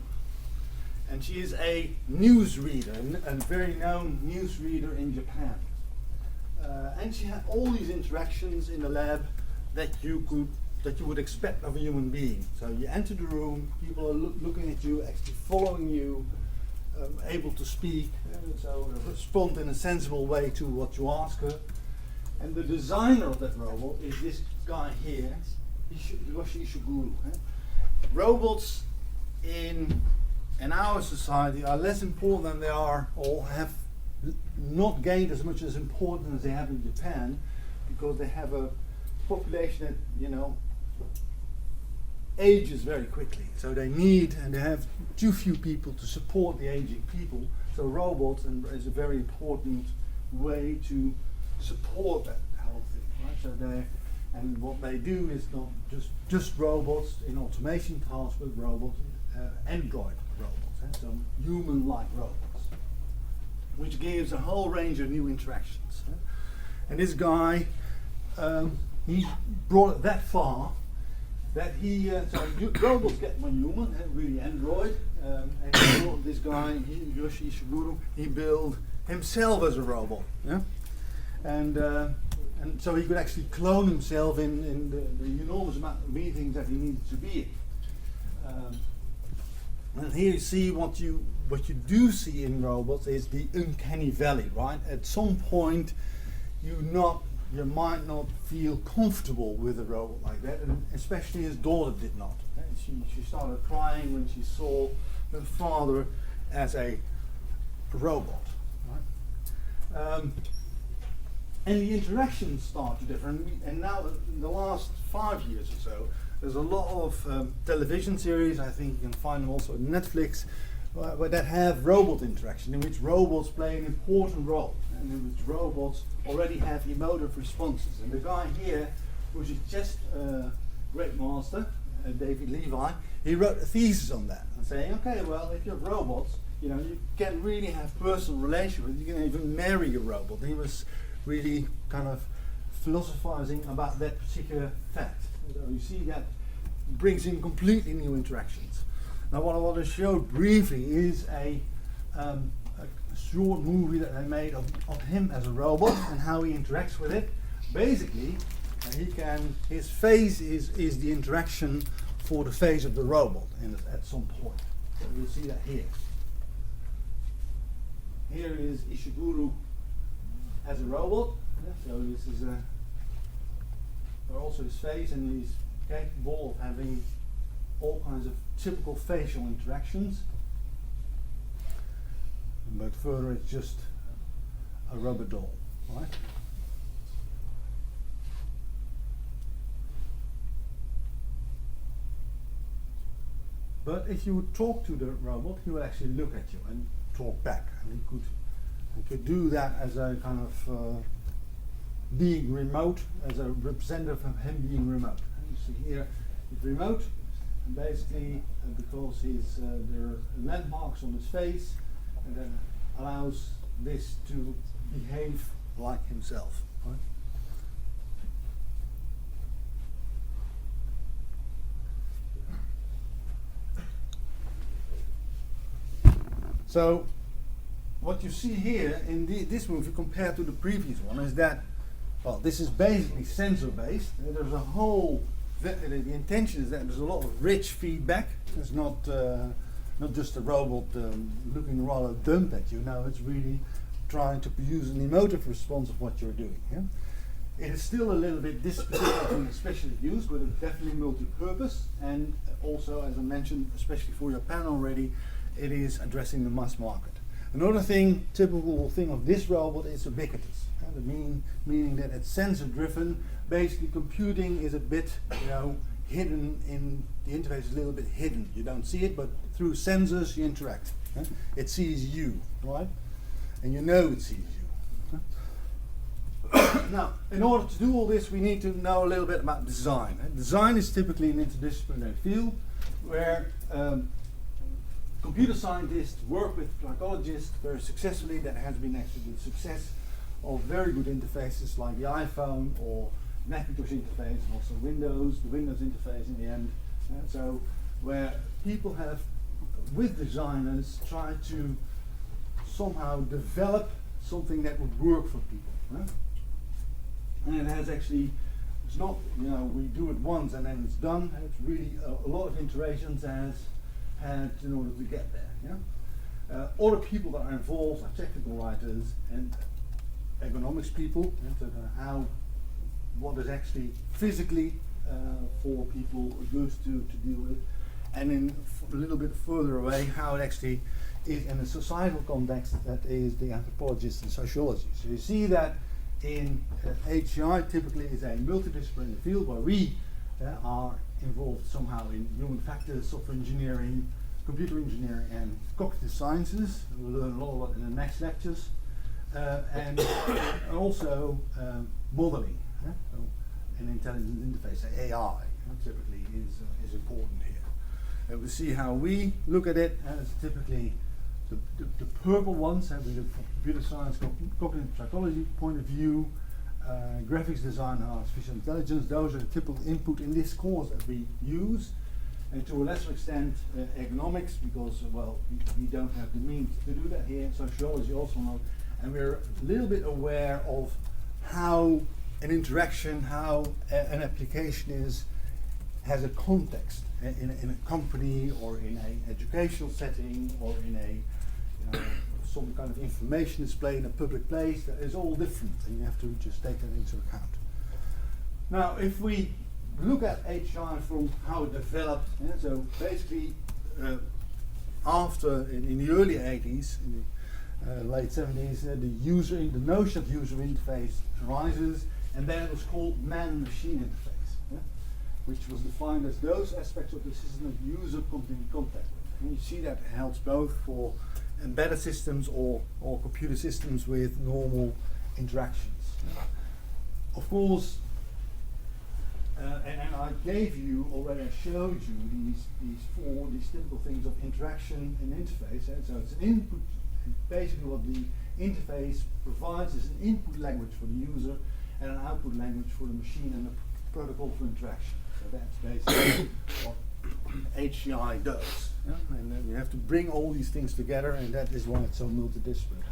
And she is a newsreader, a very known newsreader in Japan. And she had all these interactions in the lab that you would expect of a human being. So you enter the room, people are looking at you, actually following you, able to speak, so respond in a sensible way to what you ask her. And the designer of that robot is this guy here, Hiroshi Ishiguro. Robots in our society are less important than they are, or have not gained as much as importance as they have in Japan, because they have a population that, ages very quickly. So they need, and they have too few people to support the aging people. So robots is a very important way to support that whole thing, right? So and what they do is not just robots in automation tasks, but robots, android robots, so human-like robots, which gives a whole range of new interactions. And this guy, he brought it that far that robots get more human, really android, and he brought this guy, Hiroshi Ishiguro, he built himself as a robot, and so he could actually clone himself in the enormous amount of meetings that he needed to be in. And here you see what you do see in robots is the uncanny valley, right? At some point, you might not feel comfortable with a robot like that, and especially his daughter did not. She started crying when she saw her father as a robot, right? And the interactions start to differ, and now in the last 5 years or so, there's a lot of television series, I think you can find them also on Netflix, that have robot interaction, in which robots play an important role, and in which robots already have emotive responses. And the guy here, which is just great master, David Levi, he wrote a thesis on that, and saying, okay, well, if you have robots, you can really have personal relations with, you can even marry a robot. And he was really kind of philosophizing about that particular fact. So you see that brings in completely new interactions. Now what I want to show briefly is a short movie that I made of him as a robot and how he interacts with it. Basically, his face is the interaction for the face of the robot at some point. So you'll see that here. Here is Ishiguro as a robot. So this is also his face, and he's capable of having all kinds of typical facial interactions. But further, it's just a rubber doll, right? But if you would talk to the robot, he would actually look at you and talk back, and he could do that as a kind of being remote, as a representative of him being remote. And you see here, he's remote, and basically because there are landmarks on his face, and that allows this to behave like himself. Right? So what you see here in this movie compared to the previous one is that Well, this is basically sensor based. There's a whole, the intention is that there's a lot of rich feedback. It's not just a robot looking rather dumb at you. No, it's really trying to produce an emotive response of what you're doing. Yeah? It is still a little bit specific to special use, but it's definitely multi-purpose. And also, as I mentioned, especially for your pen already, it is addressing the mass market. Another thing, typical thing of this robot is ubiquitous. Meaning that it's sensor driven. Basically, computing is a bit, hidden in the interface. Is a little bit hidden. You don't see it, but through sensors you interact. It sees you, right? And you know it sees you. Now, in order to do all this, we need to know a little bit about design. Design is typically an interdisciplinary field where computer scientists work with psychologists very successfully. That has been actually the success of very good interfaces like the iPhone or Macintosh interface, and also the Windows interface in the end. So where people have, with designers, tried to somehow develop something that would work for people. And it has actually, it's not, we do it once and then it's done. It's really a lot of iterations has had in order to get there. Other people that are involved are technical writers and ergonomics people, so what is actually physically for people good to deal with, and then a little bit further away how it actually is in a societal context, that is the anthropologists and sociologists. So you see that in HCI typically is a multidisciplinary field where we are involved somehow in human factors, software engineering, computer engineering and cognitive sciences. We'll learn a lot about in the next lectures. And also modeling, so an intelligent interface, AI, typically is important here. And we see how we look at it as typically the purple ones, we look from computer science, cognitive psychology point of view, graphics design and artificial intelligence. Those are the typical input in this course that we use. And to a lesser extent, ergonomics, because, we don't have the means to do that here. Sociology also not. And we're a little bit aware of how an interaction, how an application has a context in a company or in an educational setting or in a some kind of information display in a public place. That is all different, and you have to just take that into account. Now, if we look at HCI from how it developed, so basically after in the early 80s, in the late 70s, the notion of user interface arises, and then it was called man-machine interface, which was defined as those aspects of the system that user comes in contact with. And you see that it helps both for embedded systems or computer systems with normal interactions. Of course, and I gave you already, I showed you these typical things of interaction and interface. So it's an input. Basically, what the interface provides is an input language for the user and an output language for the machine and a protocol for interaction. So that's basically what HCI does. And then we have to bring all these things together, and that is why it's so multidisciplinary.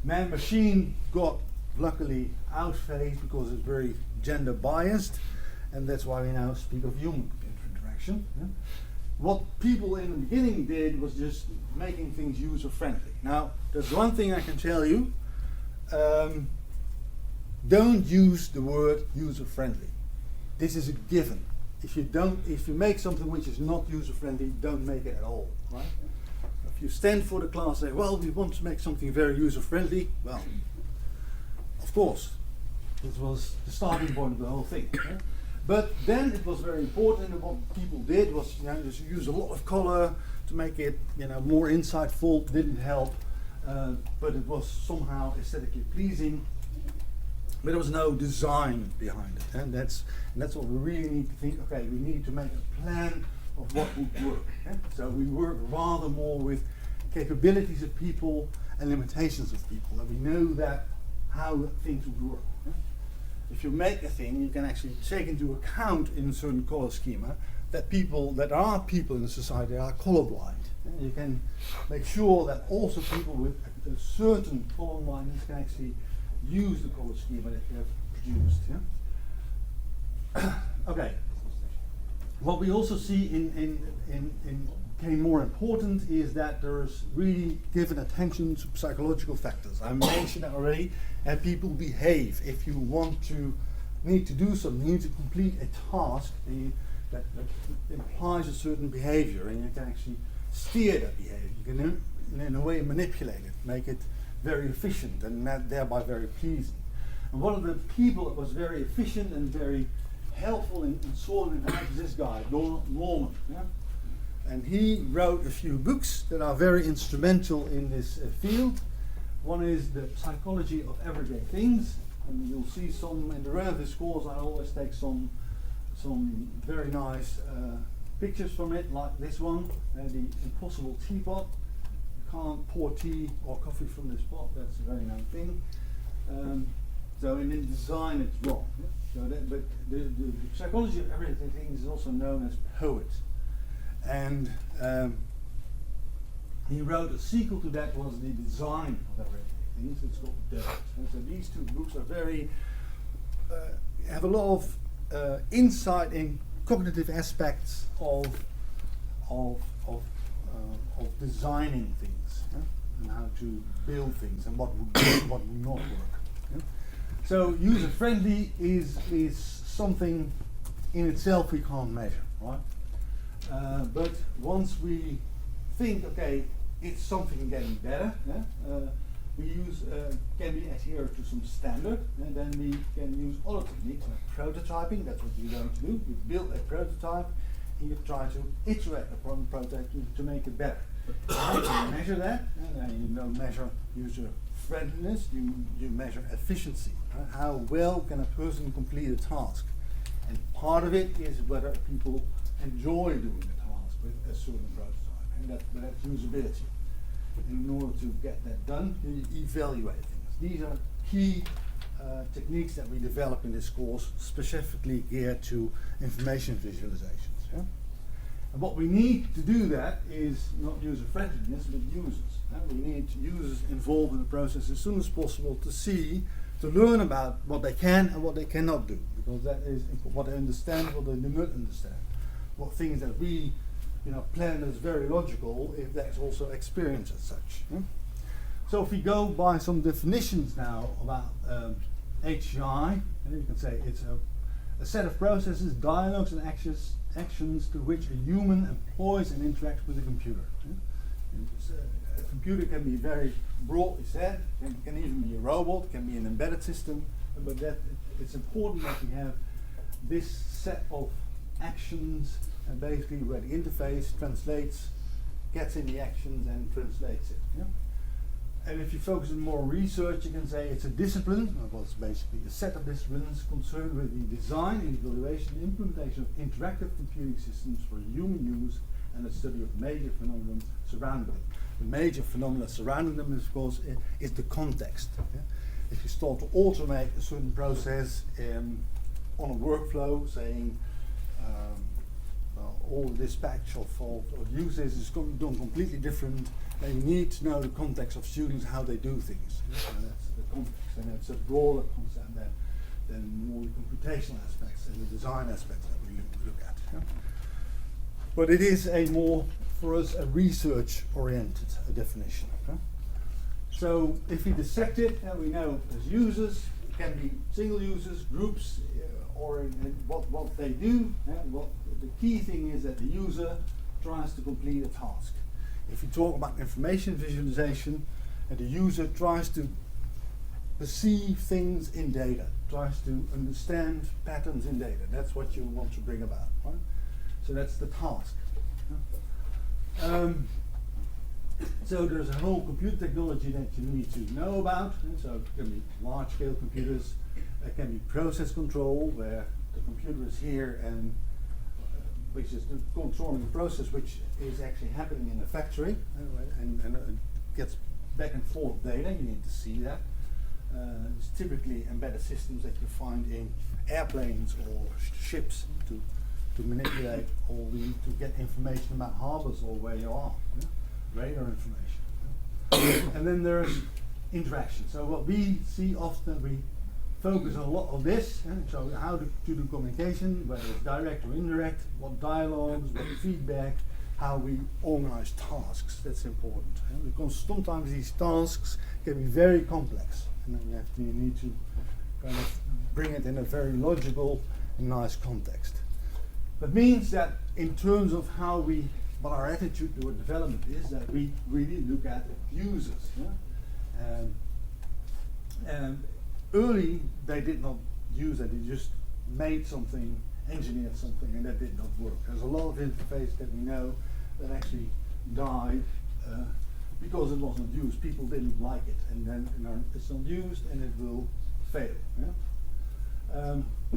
Man-machine got luckily outphased because it's very gender biased, and that's why we now speak of human-computer interaction. What people in the beginning did was just making things user-friendly. Now, there's one thing I can tell you. Don't use the word user-friendly. This is a given. If you make something which is not user-friendly, don't make it at all, right? If you stand for the class and say, well, we want to make something very user-friendly, well, of course, it was the starting point of the whole thing. But then it was very important, and what people did was just use a lot of color to make it more insightful. Didn't help, but it was somehow aesthetically pleasing. But there was no design behind it, and that's what we really need to think. Okay, we need to make a plan of what would work. So we work rather more with capabilities of people and limitations of people, and we know that how things would work. If you make a thing, you can actually take into account in a certain color schema that there are people in the society that are colorblind. You can make sure that also people with a certain color blindness can actually use the color schema that you have produced. Yeah? Okay. What we also see in became more important is that there's really given attention to psychological factors. I mentioned that already, and people behave. If you need to do something, you need to complete a task that implies a certain behavior, and you can actually steer that behavior. You can in a way manipulate it, make it very efficient, and thereby very pleasing. And one of the people that was very efficient and very helpful in sorting it out is this guy, Norman. Yeah? And he wrote a few books that are very instrumental in this field. One is The Psychology of Everyday Things, and you'll see some in the rest of this course. I always take some very nice pictures from it, like this one, the impossible teapot. You can't pour tea or coffee from this pot. That's a very known thing. So in design, it's wrong. Yeah? But the psychology of everyday things is also known as Poet. And he wrote a sequel to that, was The Design of Everyday Things. It's called Dirt. And so these two books are very have a lot of insight in cognitive aspects of designing things, yeah? And how to build things and what would work, what would not work. Yeah? So user-friendly is something in itself we can't measure, right? But once we think, okay, it's something getting better, yeah? Can we adhere to some standard, and then we can use other techniques like prototyping. That's what you're going to do. You build a prototype and you try to iterate upon the prototype to make it better. How do you measure that? You don't measure user friendliness, you measure efficiency. How well can a person complete a task? And part of it is whether people enjoy doing the task with a certain prototype, and that's usability. In order to get that done, you evaluate things. These are key techniques that we develop in this course, specifically geared to information visualizations. Yeah? And what we need to do that is not user friendliness, but users. We need users involved in the process as soon as possible to learn about what they can and what they cannot do, because that is what they understand, what they do not understand. What things that we plan as very logical, if that's also experienced as such. Yeah? So if we go by some definitions now about HCI, and you can say it's a set of processes, dialogues and actions to which a human employs and interacts with a computer. Yeah? A computer can be very broadly said, can even be a robot, can be an embedded system, but it's important that we have this set of actions, and basically where the interface translates, gets in the actions and translates it. Yeah? And if you focus on more research, you can say it's a discipline, well, it's basically a set of disciplines concerned with the design, evaluation, and implementation of interactive computing systems for human use and the study of major phenomena surrounding them. The major phenomena surrounding them, of course, is the context. Yeah? If you start to automate a certain process on a workflow, saying all the dispatch of users is done completely different, and you need to know the context of students, how they do things. Yeah? And that's the context, and it's a broader concept than more the computational aspects and the design aspects that we look at. Yeah? But it is for us, a research-oriented definition. Yeah? So if we dissect it, we know as users, it can be single users, groups, or what they do. The key thing is that the user tries to complete a task. If you talk about information visualization, the user tries to perceive things in data, tries to understand patterns in data. That's what you want to bring about, right? So that's the task. So there's a whole computer technology that you need to know about. So it can be large-scale computers. It can be process control, where the computer is here and which is controlling the process which is actually happening in the factory, and it gets back and forth data. You need to see that. It's typically embedded systems that you find in airplanes or ships to manipulate, or to get information about harbors or where you are. Yeah? Radar information. Yeah? And then there's interaction. So what we see often, we focus a lot on this, so how to do communication, whether it's direct or indirect, what dialogues, what feedback, how we organize tasks. That's important, because sometimes these tasks can be very complex, and then you need to kind of bring it in a very logical and nice context. That means that in terms of what our attitude toward development is, that we really look at users. And early they did not use it, they just made something, engineered something, and that did not work. There's a lot of interface that we know that actually died because it wasn't used. People didn't like it, and then it's not used and it will fail.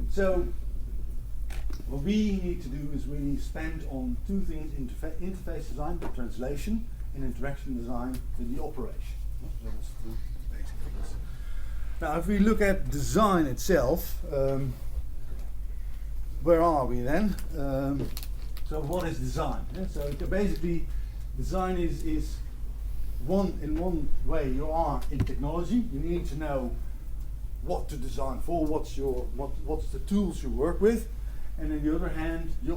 So what we need to do is really spend on two things: interface design, the translation, and interaction design, the operation. So that's the basic things. Now, if we look at design itself, where are we then? So what is design? So basically, design is in one way you are in technology. You need to know what to design for, what's the tools you work with, and on the other hand, you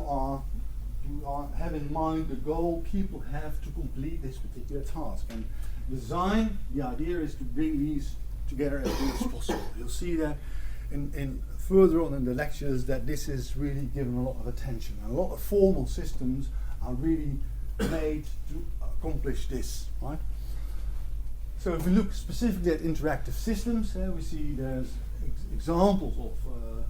have in mind the goal people have to complete this particular task. And design, the idea is to bring these together as soon as possible. You'll see that in further on in the lectures that this is really given a lot of attention. And a lot of formal systems are really made to accomplish this, right? So if we look specifically at interactive systems, we see there's examples of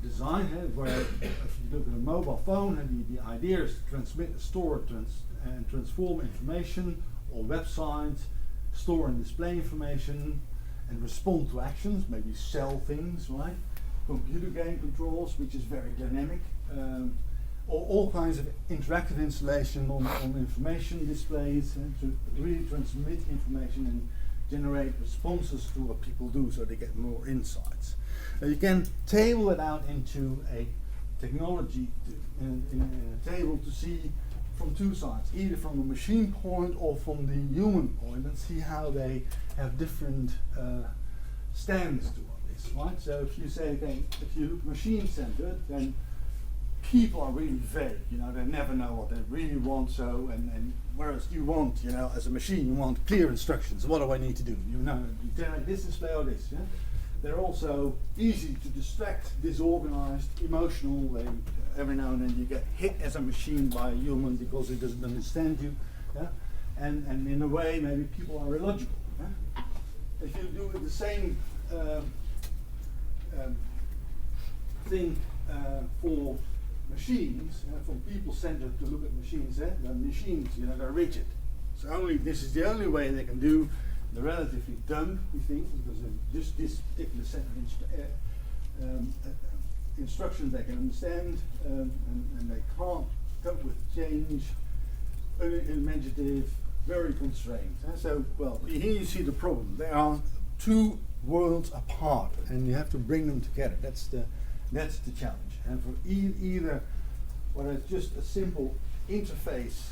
design, where if you look at a mobile phone, the idea is to transmit, store, and transform information, or websites, store and display information, and respond to actions, maybe sell things, right? Computer game controls, which is very dynamic, or all kinds of interactive installation on information displays, to really transmit information and generate responses to what people do, so they get more insights. Now you can table it out into a technology in a table to see from two sides, either from a machine point or from the human point, and see how they have different stands to this, right? So if you say, okay, if you look machine-centered, then people are really vague, they never know what they really want, and whereas you want, as a machine, you want clear instructions. What do I need to do? You generate this display or this, yeah? They're also easy to distract, disorganized, emotional. Every now and then you get hit as a machine by a human because it doesn't understand you. Yeah? And in a way, maybe people are illogical. Yeah? If you do the same thing for machines, from people-centered to look at machines, the machines, they're rigid. This is the only way they can do. They're relatively dumb, we think, because they're just this particular set of instructions they can understand, and they can't cope with change, unimaginative, very constrained. So, well, here you see the problem. They are two worlds apart, and you have to bring them together. That's the challenge. And for either, whether it's just a simple interface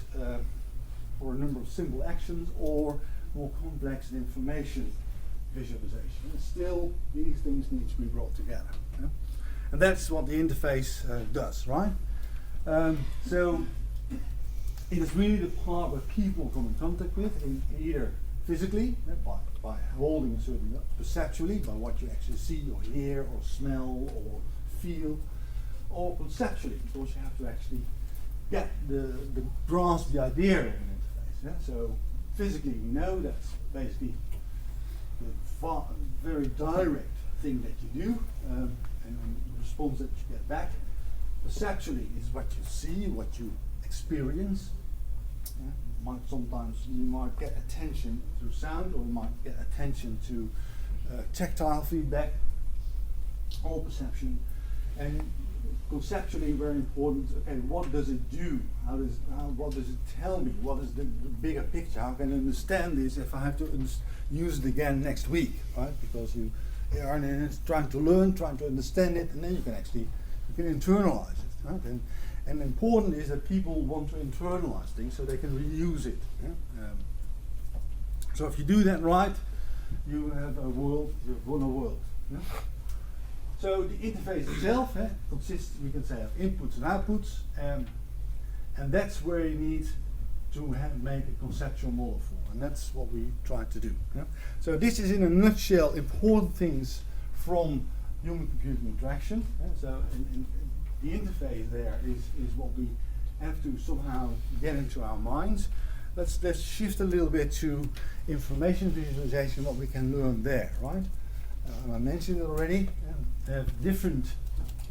for a number of simple actions, or more complex information visualization, and still these things need to be brought together. Yeah? And that's what the interface does, right? So it is really the part where people come in contact with, either physically, by holding a certain, perceptually, by what you actually see or hear or smell or feel, or conceptually, because you have to actually get the grasp the idea of an interface. Yeah? So physically, we know that's basically the very direct thing that you do, and the response that you get back. Perceptually is what you see, what you experience. Yeah? Sometimes you might get attention through sound, or you might get attention to tactile feedback, or perception. And conceptually very important, okay, what does it do? What does it tell me? What is the bigger picture? How can I understand this if I have to use it again next week, right? Because you are trying to learn, trying to understand it, and then you can internalize it, right? And important is that people want to internalize things so they can reuse it. Yeah? So if you do that right, you have a world, you've won a world. Yeah? So the interface itself consists, we can say, of inputs and outputs, and that's where you need to make a conceptual model for, and that's what we try to do. Yeah? So this is in a nutshell important things from human-computer interaction. Yeah? So in the interface there is what we have to somehow get into our minds. Let's shift a little bit to information visualization, what we can learn there, right? I mentioned it already. There are different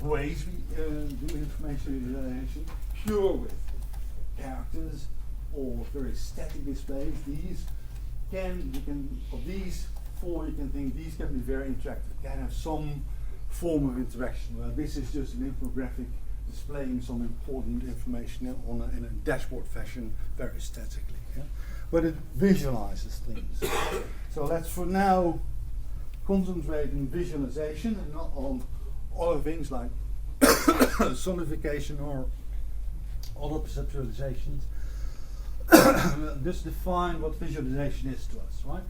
ways we do information visualization, pure with characters or very static displays. Of these four, you can think these can be very interactive, can have some form of interaction. Well, this is just an infographic displaying some important information in a dashboard fashion, very statically. Yeah? But it visualizes things. So let's for now concentrate on visualization and not on other things like sonification or other perceptualizations. Just define what visualization is to us, right?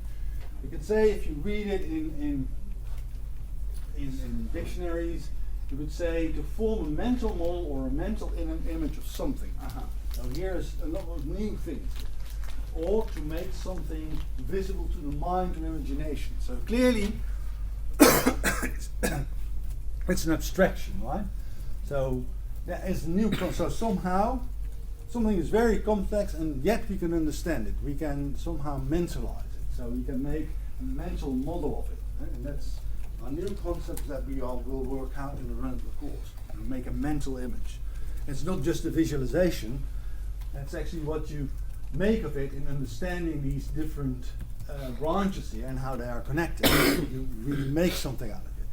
You can say, if you read it in dictionaries, you would say to form a mental model or a mental image of something. So here's a lot of new things. Or to make something visible to the mind or imagination. So clearly, it's an abstraction, right? So that is a new concept. So somehow, something is very complex, and yet we can understand it. We can somehow mentalize it. So we can make a mental model of it. Right? And that's a new concept that we all will work out in the run of the course. And make a mental image. It's not just a visualization. That's actually what you make of it in understanding these different branches here and how they are connected. You really make something out of it.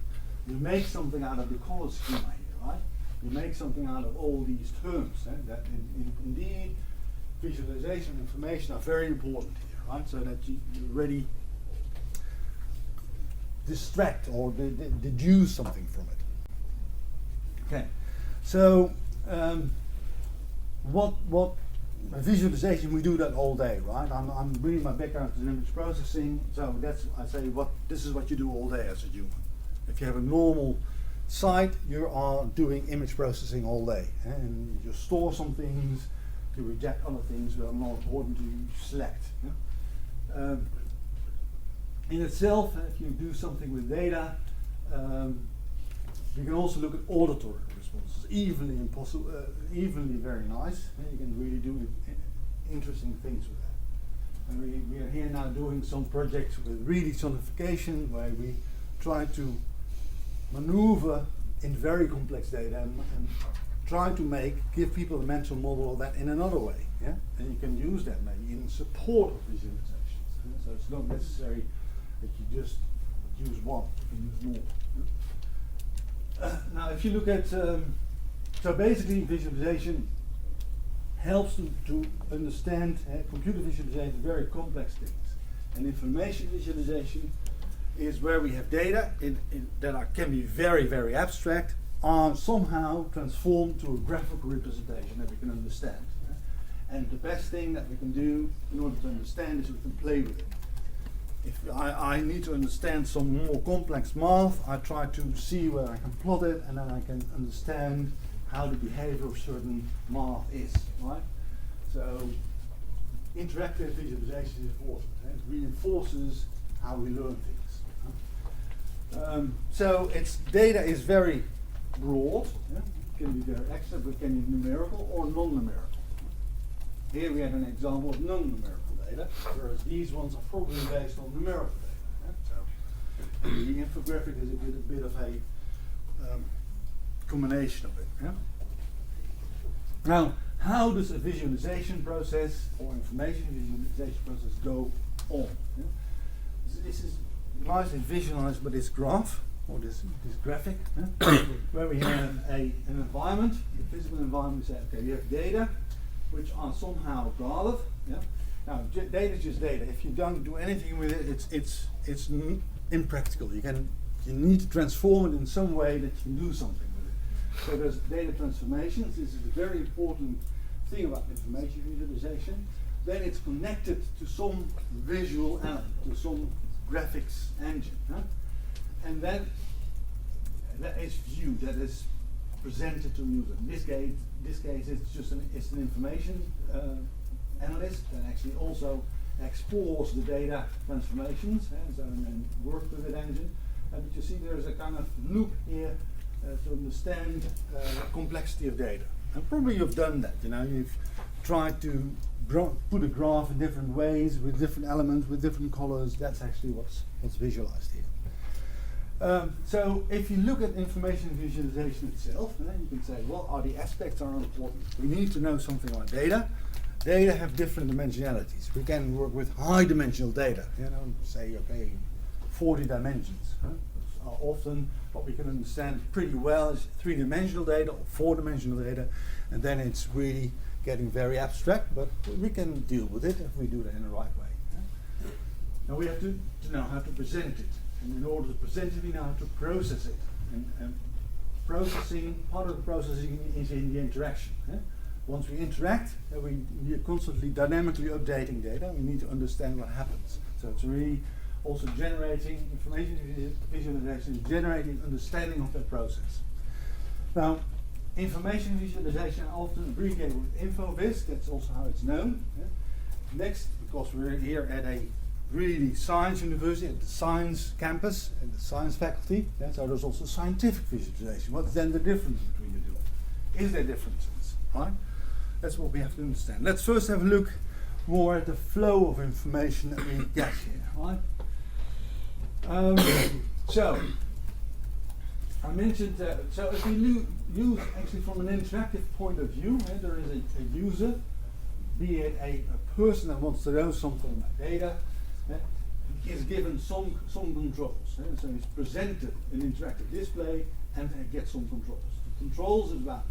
You make something out of the color schema here, right? You make something out of all these terms. That indeed, visualization and information are very important here, right? So that you really distract or deduce something from it. Okay, so what visualization, we do that all day, right? I'm bringing my background in image processing, so that's, I say, this is what you do all day as a human. If you have a normal site, you are doing image processing all day, and you store some things, you reject other things that are not important to you, select. Yeah? In itself, if you do something with data, you can also look at auditory responses, evenly very nice, and you can really do interesting things with that. And we are here now doing some projects with really sonification, where we try to maneuver in very complex data and try to give people a mental model of that in another way. Yeah? And you can use that maybe in support of visualizations. Yeah? So it's not necessary that you just use one, you can use more. Yeah? Now if you look at, so basically visualization helps to understand computer visualization, very complex things. And information visualization is where we have data that can be very, very abstract, are somehow transformed to a graphical representation that we can understand. And the best thing that we can do in order to understand is we can play with it. If I need to understand some more complex math, I try to see where I can plot it, and then I can understand how the behavior of certain math is, right? So interactive visualization is important. It reinforces how we learn things. So its data is very broad. Yeah? It can be very abstract, but it can be numerical or non-numerical. Here we have an example of non-numerical data, whereas these ones are probably based on numerical data. Yeah? So the infographic is a bit of a combination of it. Yeah? Now, how does a visualization process or information visualization process go on? Yeah? This is nicely visualized by this graph, or this graphic, where we have an environment, a physical environment. We say, okay, you have data which are somehow gathered. Yeah? Now, data is just data. If you don't do anything with it, it's impractical. You need to transform it in some way that you can do something with it. So there's data transformations. This is a very important thing about information visualization. then it's connected to some visual element, to some graphics engine. And then that is viewed, that is presented to the user. In this case it's just an information analyst that actually also explores the data transformations and works with that engine. And you see there's a kind of loop here to understand complexity of data. And probably you've done that, you've tried to put a graph in different ways with different elements, with different colors. That's actually what's visualized here. So if you look at information visualization itself, then you can say, what are the aspects that are important? We need to know something about data. Data have different dimensionalities. We can work with high dimensional data, say, okay, 40 dimensions. Often what we can understand pretty well is 3-dimensional data or 4-dimensional data, and then it's really getting very abstract, but we can deal with it if we do that in the right way. Now we have to know how to present it, and in order to present it, we know how to process it. And processing, part of the processing is in the interaction. Once we interact, we are constantly dynamically updating data. We need to understand what happens. So it's really also generating information visualization, generating understanding of that process. Now, information visualization often abbreviated with InfoVis, that's also how it's known. Next, because we're here at a really science university, at the science campus, and the science faculty, so there's also scientific visualization. What's then the difference between the two? Is there differences, right? That's what we have to understand. Let's first have a look more at the flow of information that we get here, right? So, I mentioned that, so if we use actually from an interactive point of view, there is a user, be it a person that wants to know something about data, is given some controls. So he's presented an interactive display and gets some controls. The controls is about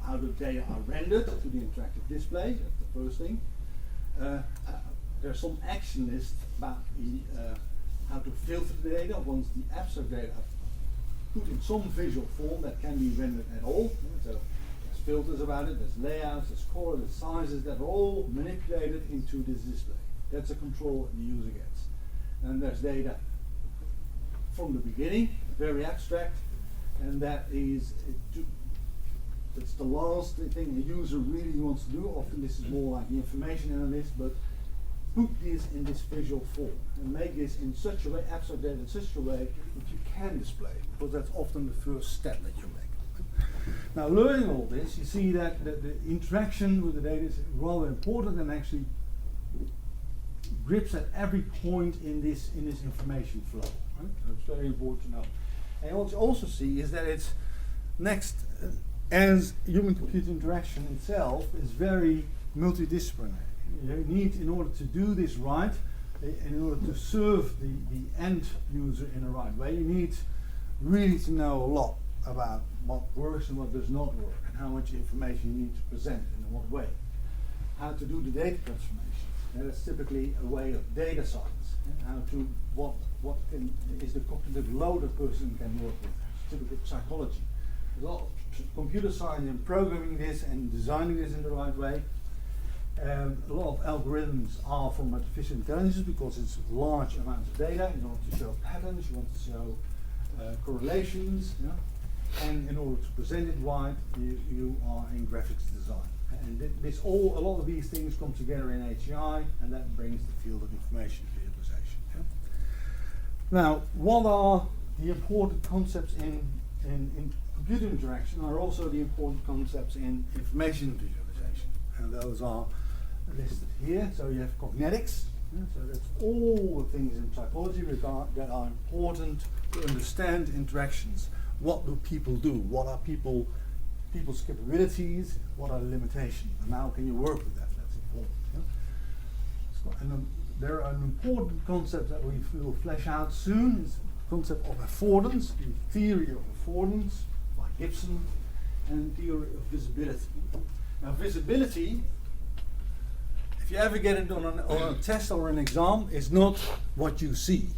how the data are rendered to the interactive display, that's the first thing. There's some action list about how to filter the data once the abstract data are put in some visual form that can be rendered at all. So there's filters about it, there's layouts, there's color, there's sizes that are all manipulated into this display. That's a control that the user gets. And there's data from the beginning, very abstract, and that is that's the last thing the user really wants to do. Often this is more like the information analyst, but put this in this visual form and make this in such a way, abstract data in such a way that you can display it, because that's often the first step that you make. Now, learning all this, you see that the interaction with the data is rather important and actually grips at every point in this information flow. Right? So it's very important to know. And what you also see is that it's next, as human-computer interaction itself is very multidisciplinary. You need, in order to do this right, in order to serve the end user in the right way, you need really to know a lot about what works and what does not work, and how much information you need to present and in what way. How to do the data transformation. That's typically a way of data science. How to what is the cognitive load a person can work with. It's typical psychology. There's a lot of computer science in programming this and designing this in the right way. A lot of algorithms are from artificial intelligence because it's large amounts of data. You want to show patterns, you want to show correlations, and in order to present it right, you are in graphics design. And a lot of these things come together in HCI, and that brings the field of information visualization. Now, what are the important concepts in computer interaction are also the important concepts in information visualization, and those are listed here. So you have cognetics, so that's all the things in psychology that are important to understand interactions. What do people do? What are people's capabilities? What are the limitations? And how can you work with that? That's important. And there are an important concept that we will flesh out soon. Is the concept of affordance, the theory of affordance by Gibson, and the theory of visibility. Now, visibility, if you ever get it on a test or an exam, is not what you see.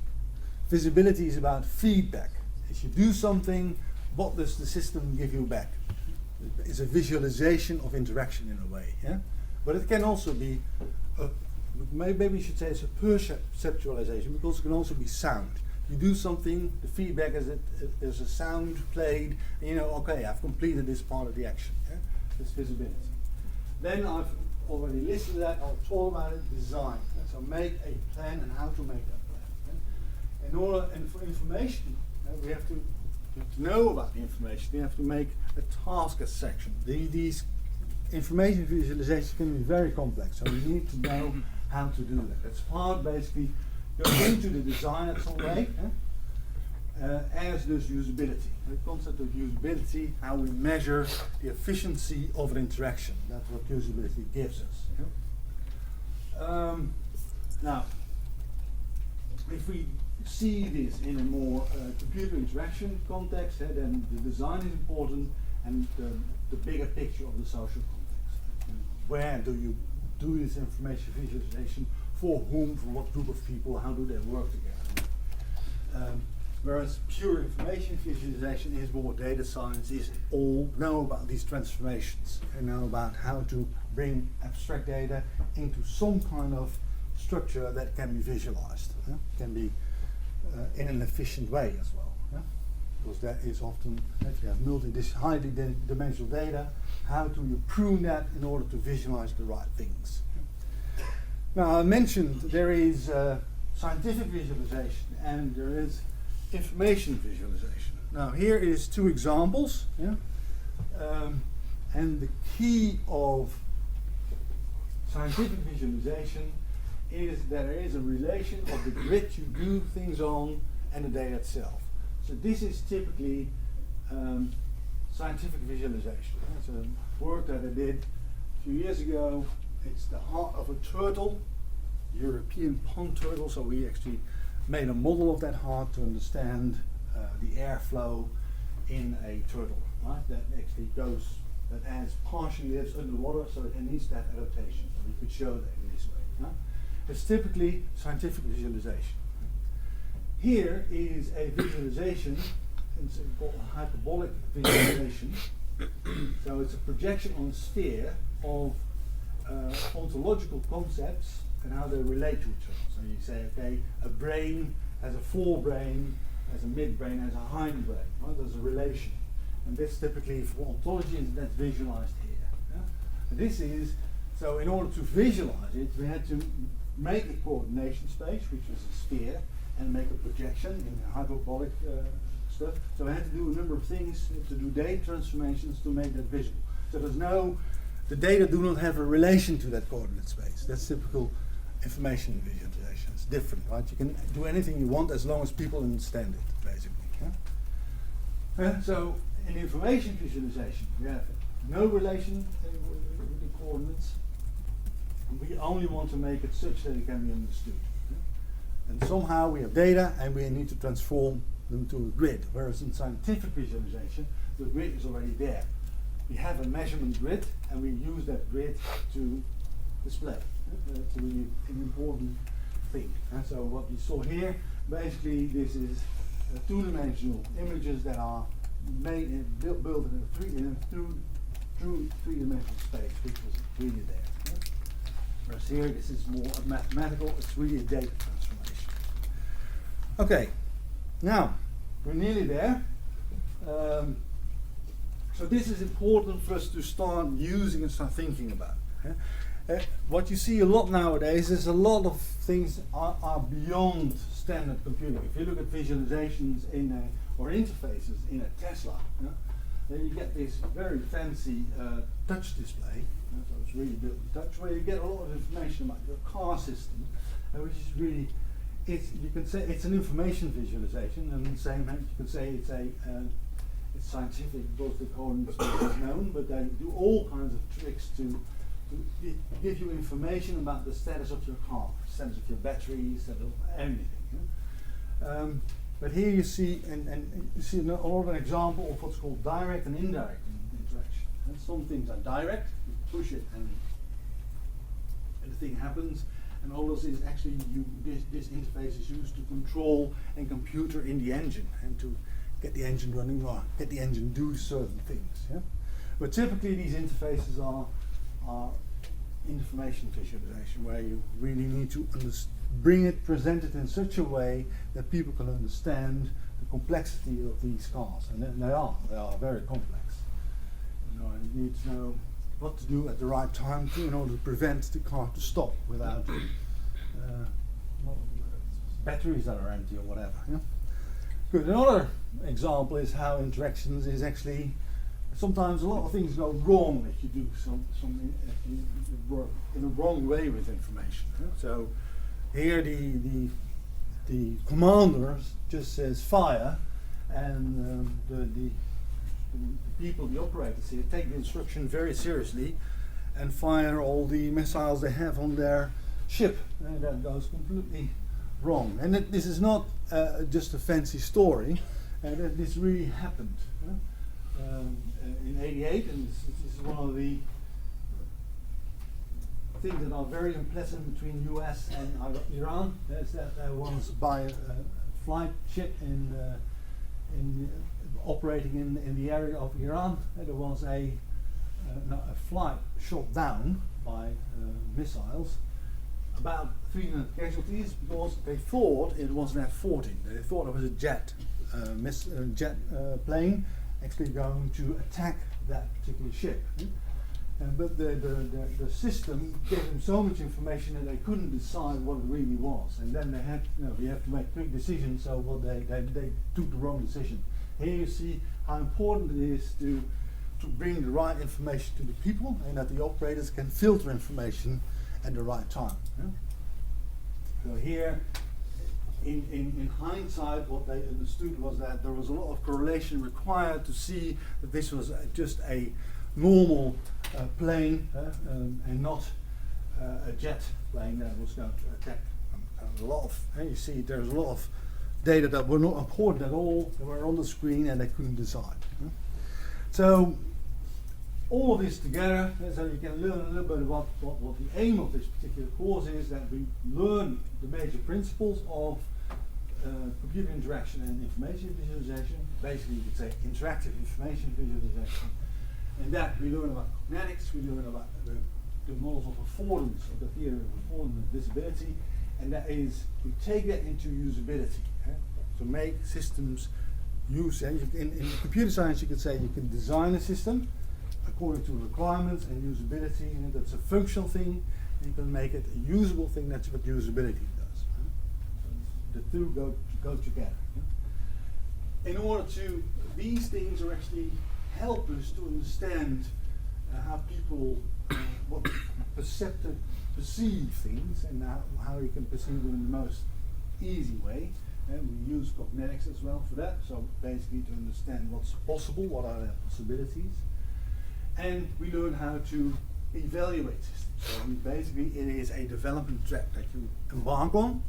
Visibility is about feedback. If you do something, what does the system give you back? It's a visualization of interaction in a way. Yeah? But it can also be maybe we should say it's a perceptualization, because it can also be sound. You do something, the feedback is a sound played, and you know, okay, I've completed this part of the action. Yeah? This visibility. Then I've already listed that, I'll talk about it, design. Yeah? So make a plan and how to make that plan. Yeah? In order, and for information, we have to know about the information. We have to make a task as section. These information visualizations can be very complex, so we need to know how to do that. That's part basically goes into the design at some way, as does usability. The concept of usability, how we measure the efficiency of an interaction. That's what usability gives us. Yeah? Now, if we see this in a more computer interaction context, then the design is important, and the bigger picture of the social context. And where do you do this information visualization? For whom, for what group of people, how do they work together? Whereas pure information visualization is more data science, is all know about these transformations and know about how to bring abstract data into some kind of structure that can be visualized, can be in an efficient way as well. Because that is often, if you have this highly dimensional data, how do you prune that in order to visualize the right things? Now, I mentioned there is scientific visualization and there is information visualization. Now, here is two examples. Yeah? And the key of scientific visualization is that there is a relation of the grid you do things on and the data itself. So this is typically scientific visualization. It's a work that I did a few years ago. It's the heart of a turtle, European pond turtle. So we actually made a model of that heart to understand the airflow in a turtle, right? That actually goes, that has partially lives underwater, so it needs that adaptation. So we could show that in this way. Yeah? It's typically scientific visualization. Here is a visualization, it's called a hyperbolic visualization. So it's a projection on a sphere of ontological concepts and how they relate to each other. So you say, okay, a brain has a forebrain, has a midbrain, has a hindbrain. Right? There's a relation. And this typically for ontology is that's visualized here. Yeah? And this is, so in order to visualize it, we had to make a coordination space, which was a sphere, and make a projection in hyperbolic stuff. So we had to do a number of things to do data transformations to make that visible. So there's no, the data do not have a relation to that coordinate space. That's typical information visualization. It's different, right? You can do anything you want as long as people understand it, basically. Yeah? So in information visualization, we have no relation with the coordinates. We only want to make it such that it can be understood. And somehow we have data and we need to transform them to a grid. Whereas in scientific visualization, the grid is already there. We have a measurement grid and we use that grid to display. That's really an important thing. So what you saw here, basically this is two-dimensional images that are made and built in a true three-dimensional space, which was really there. Whereas here, this is more mathematical, it's really a data transformation. Okay, now, we're nearly there. So this is important for us to start using and start thinking about. What you see a lot nowadays is a lot of things are beyond standard computing. If you look at visualizations or interfaces in a Tesla, then you get this very fancy touch display. So it's really built in touch, where you get a lot of information about your car system, which is really, you can say it's an information visualization, and the same you could say it's scientific, both the coordinates is known, but they do all kinds of tricks to give you information about the status of your car, status of your battery, status of anything. But here you see, and you see another example of what's called direct and indirect interaction. And some things are direct, you push it and the thing happens, and all this is actually this interface is used to control and computer in the engine and to get the engine running or get the engine do certain things. Yeah? But typically these interfaces are information visualization, where you really need to present it in such a way that people can understand the complexity of these cars, and they are very complex. You know, and you need to know what to do at the right time in order to prevent the car to stop without batteries that are empty or whatever. Yeah? Good. Another example is how interactions is actually sometimes a lot of things go wrong if you do something in a wrong way with information. Yeah? So here the commander just says fire, and the people, the operators here, take the instruction very seriously and fire all the missiles they have on their ship, and that goes completely wrong. And this is not just a fancy story, that this really happened in '88, and this is one of the things that are very unpleasant between US and Iran. Is that there was a flight ship operating in the area of Iran. There was a flight shot down by missiles. About 300 casualties because they thought it was an F-14. They thought it was a jet plane actually going to attack that particular ship. But the system gave them so much information that they couldn't decide what it really was. And then they had, we have to make quick decisions, so they took the wrong decision. Here you see how important it is to bring the right information to the people, and that the operators can filter information at the right time. Yeah? So here, in hindsight, what they understood was that there was a lot of correlation required to see that this was just a normal plane and not a jet plane that was going to attack. You see there's a lot of data that were not important at all, they were on the screen and they couldn't decide. Yeah? So all of this together, so you can learn a little bit about what the aim of this particular course is, that we learn the major principles of computer interaction and information visualization. Basically, you could say interactive information visualization. And that we learn about mathematics, we learn about the models of affordance, of the theory of affordance and visibility, and that is, we take that into usability. To make systems use, in computer science you could say you can design a system according to requirements and usability, and that's a functional thing, and you can make it a usable thing. That's what usability does. The two go together. In order to, these things are actually help us to understand how people perceive things, and how you can perceive them in the most easy way. And we use cognitics as well for that, so basically to understand what's possible, what are their possibilities. And we learn how to evaluate systems. So basically it is a development track that you embark on.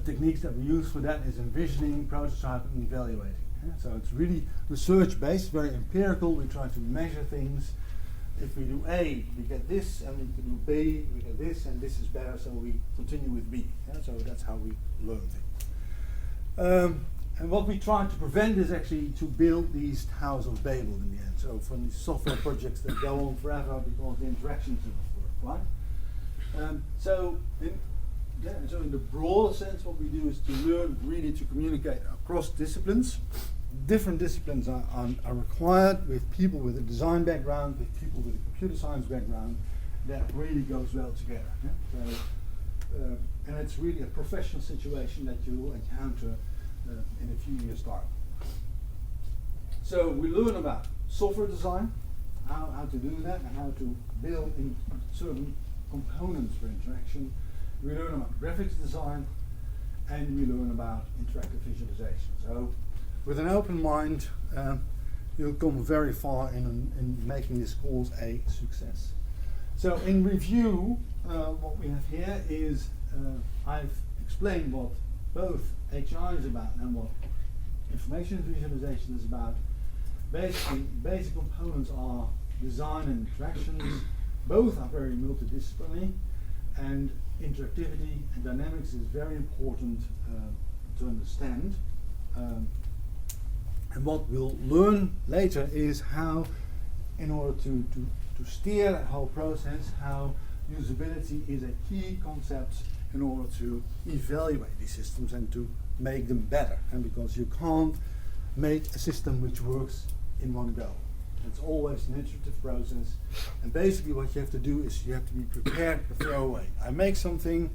Techniques that we use for that is envisioning, prototyping, and evaluating. So it's really research-based, very empirical. We try to measure things. If we do A, we get this, and we can do B, we get this, and this is better, so we continue with B. So that's how we learn things. And what we try to prevent is actually to build these towers of Babel in the end. So from these software projects that go on forever because the interactions don't work, right? So in the broader sense, what we do is to learn really to communicate across disciplines. Different disciplines are required, with people with a design background, with people with a computer science background. That really goes well together. Yeah? So, and it's really a professional situation that you will encounter in a few years' time. So we learn about software design, how to do that, and how to build in certain components for interaction. We learn about graphics design, and we learn about interactive visualization. So with an open mind, you'll come very far in making this course a success. So in review, what we have here is, I've explained what both HCI is about and what information visualization is about. Basically, basic components are design and interactions. Both are very multidisciplinary, and interactivity and dynamics is very important to understand. And what we'll learn later is how, in order to to steer that whole process, how usability is a key concept in order to evaluate these systems and to make them better. And because you can't make a system which works in one go. It's always an iterative process. And basically what you have to do is you have to be prepared to throw away. I make something,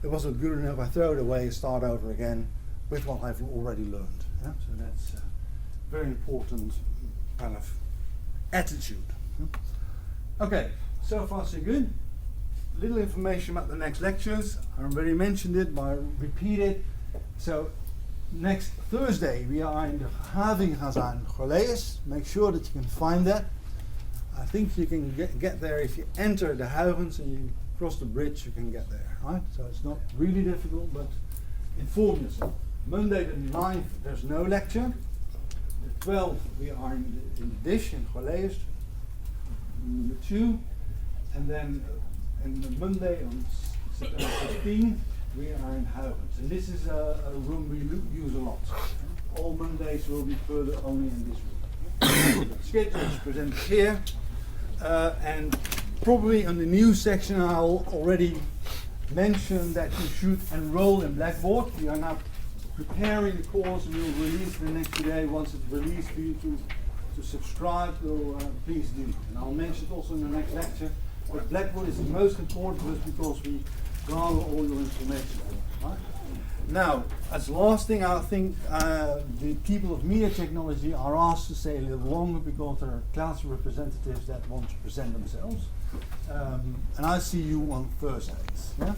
it wasn't good enough, I throw it away, start over again with what I've already learned. Yeah? So that's a very important kind of attitude. Okay, so far so good. Little information about the next lectures. I already mentioned it, but I repeat it. So next Thursday we are in the hoorcollege. Make sure that you can find that. I think you can get there if you enter the Huygens and you cross the bridge, you can get there, right? So it's not really difficult, but inform yourself. Monday the 9th there's no lecture. The 12th we are in the dish in College, number 2, and then on Monday on September 15th we are in Huygens, and this is a room we use a lot. All Mondays will be further only in this room. The schedule is presented here, and probably on the new section I'll already mention that you should enroll in Blackboard. We are now preparing the course and we'll release the next day. Once it's released for you to subscribe, please do. And I'll mention it also in the next lecture. But Blackboard is the most important to us because we gather all your information. Right? Now, as last thing, I think the people of media technology are asked to stay a little longer because there are class representatives that want to present themselves. And I see you on Thursdays. Yeah?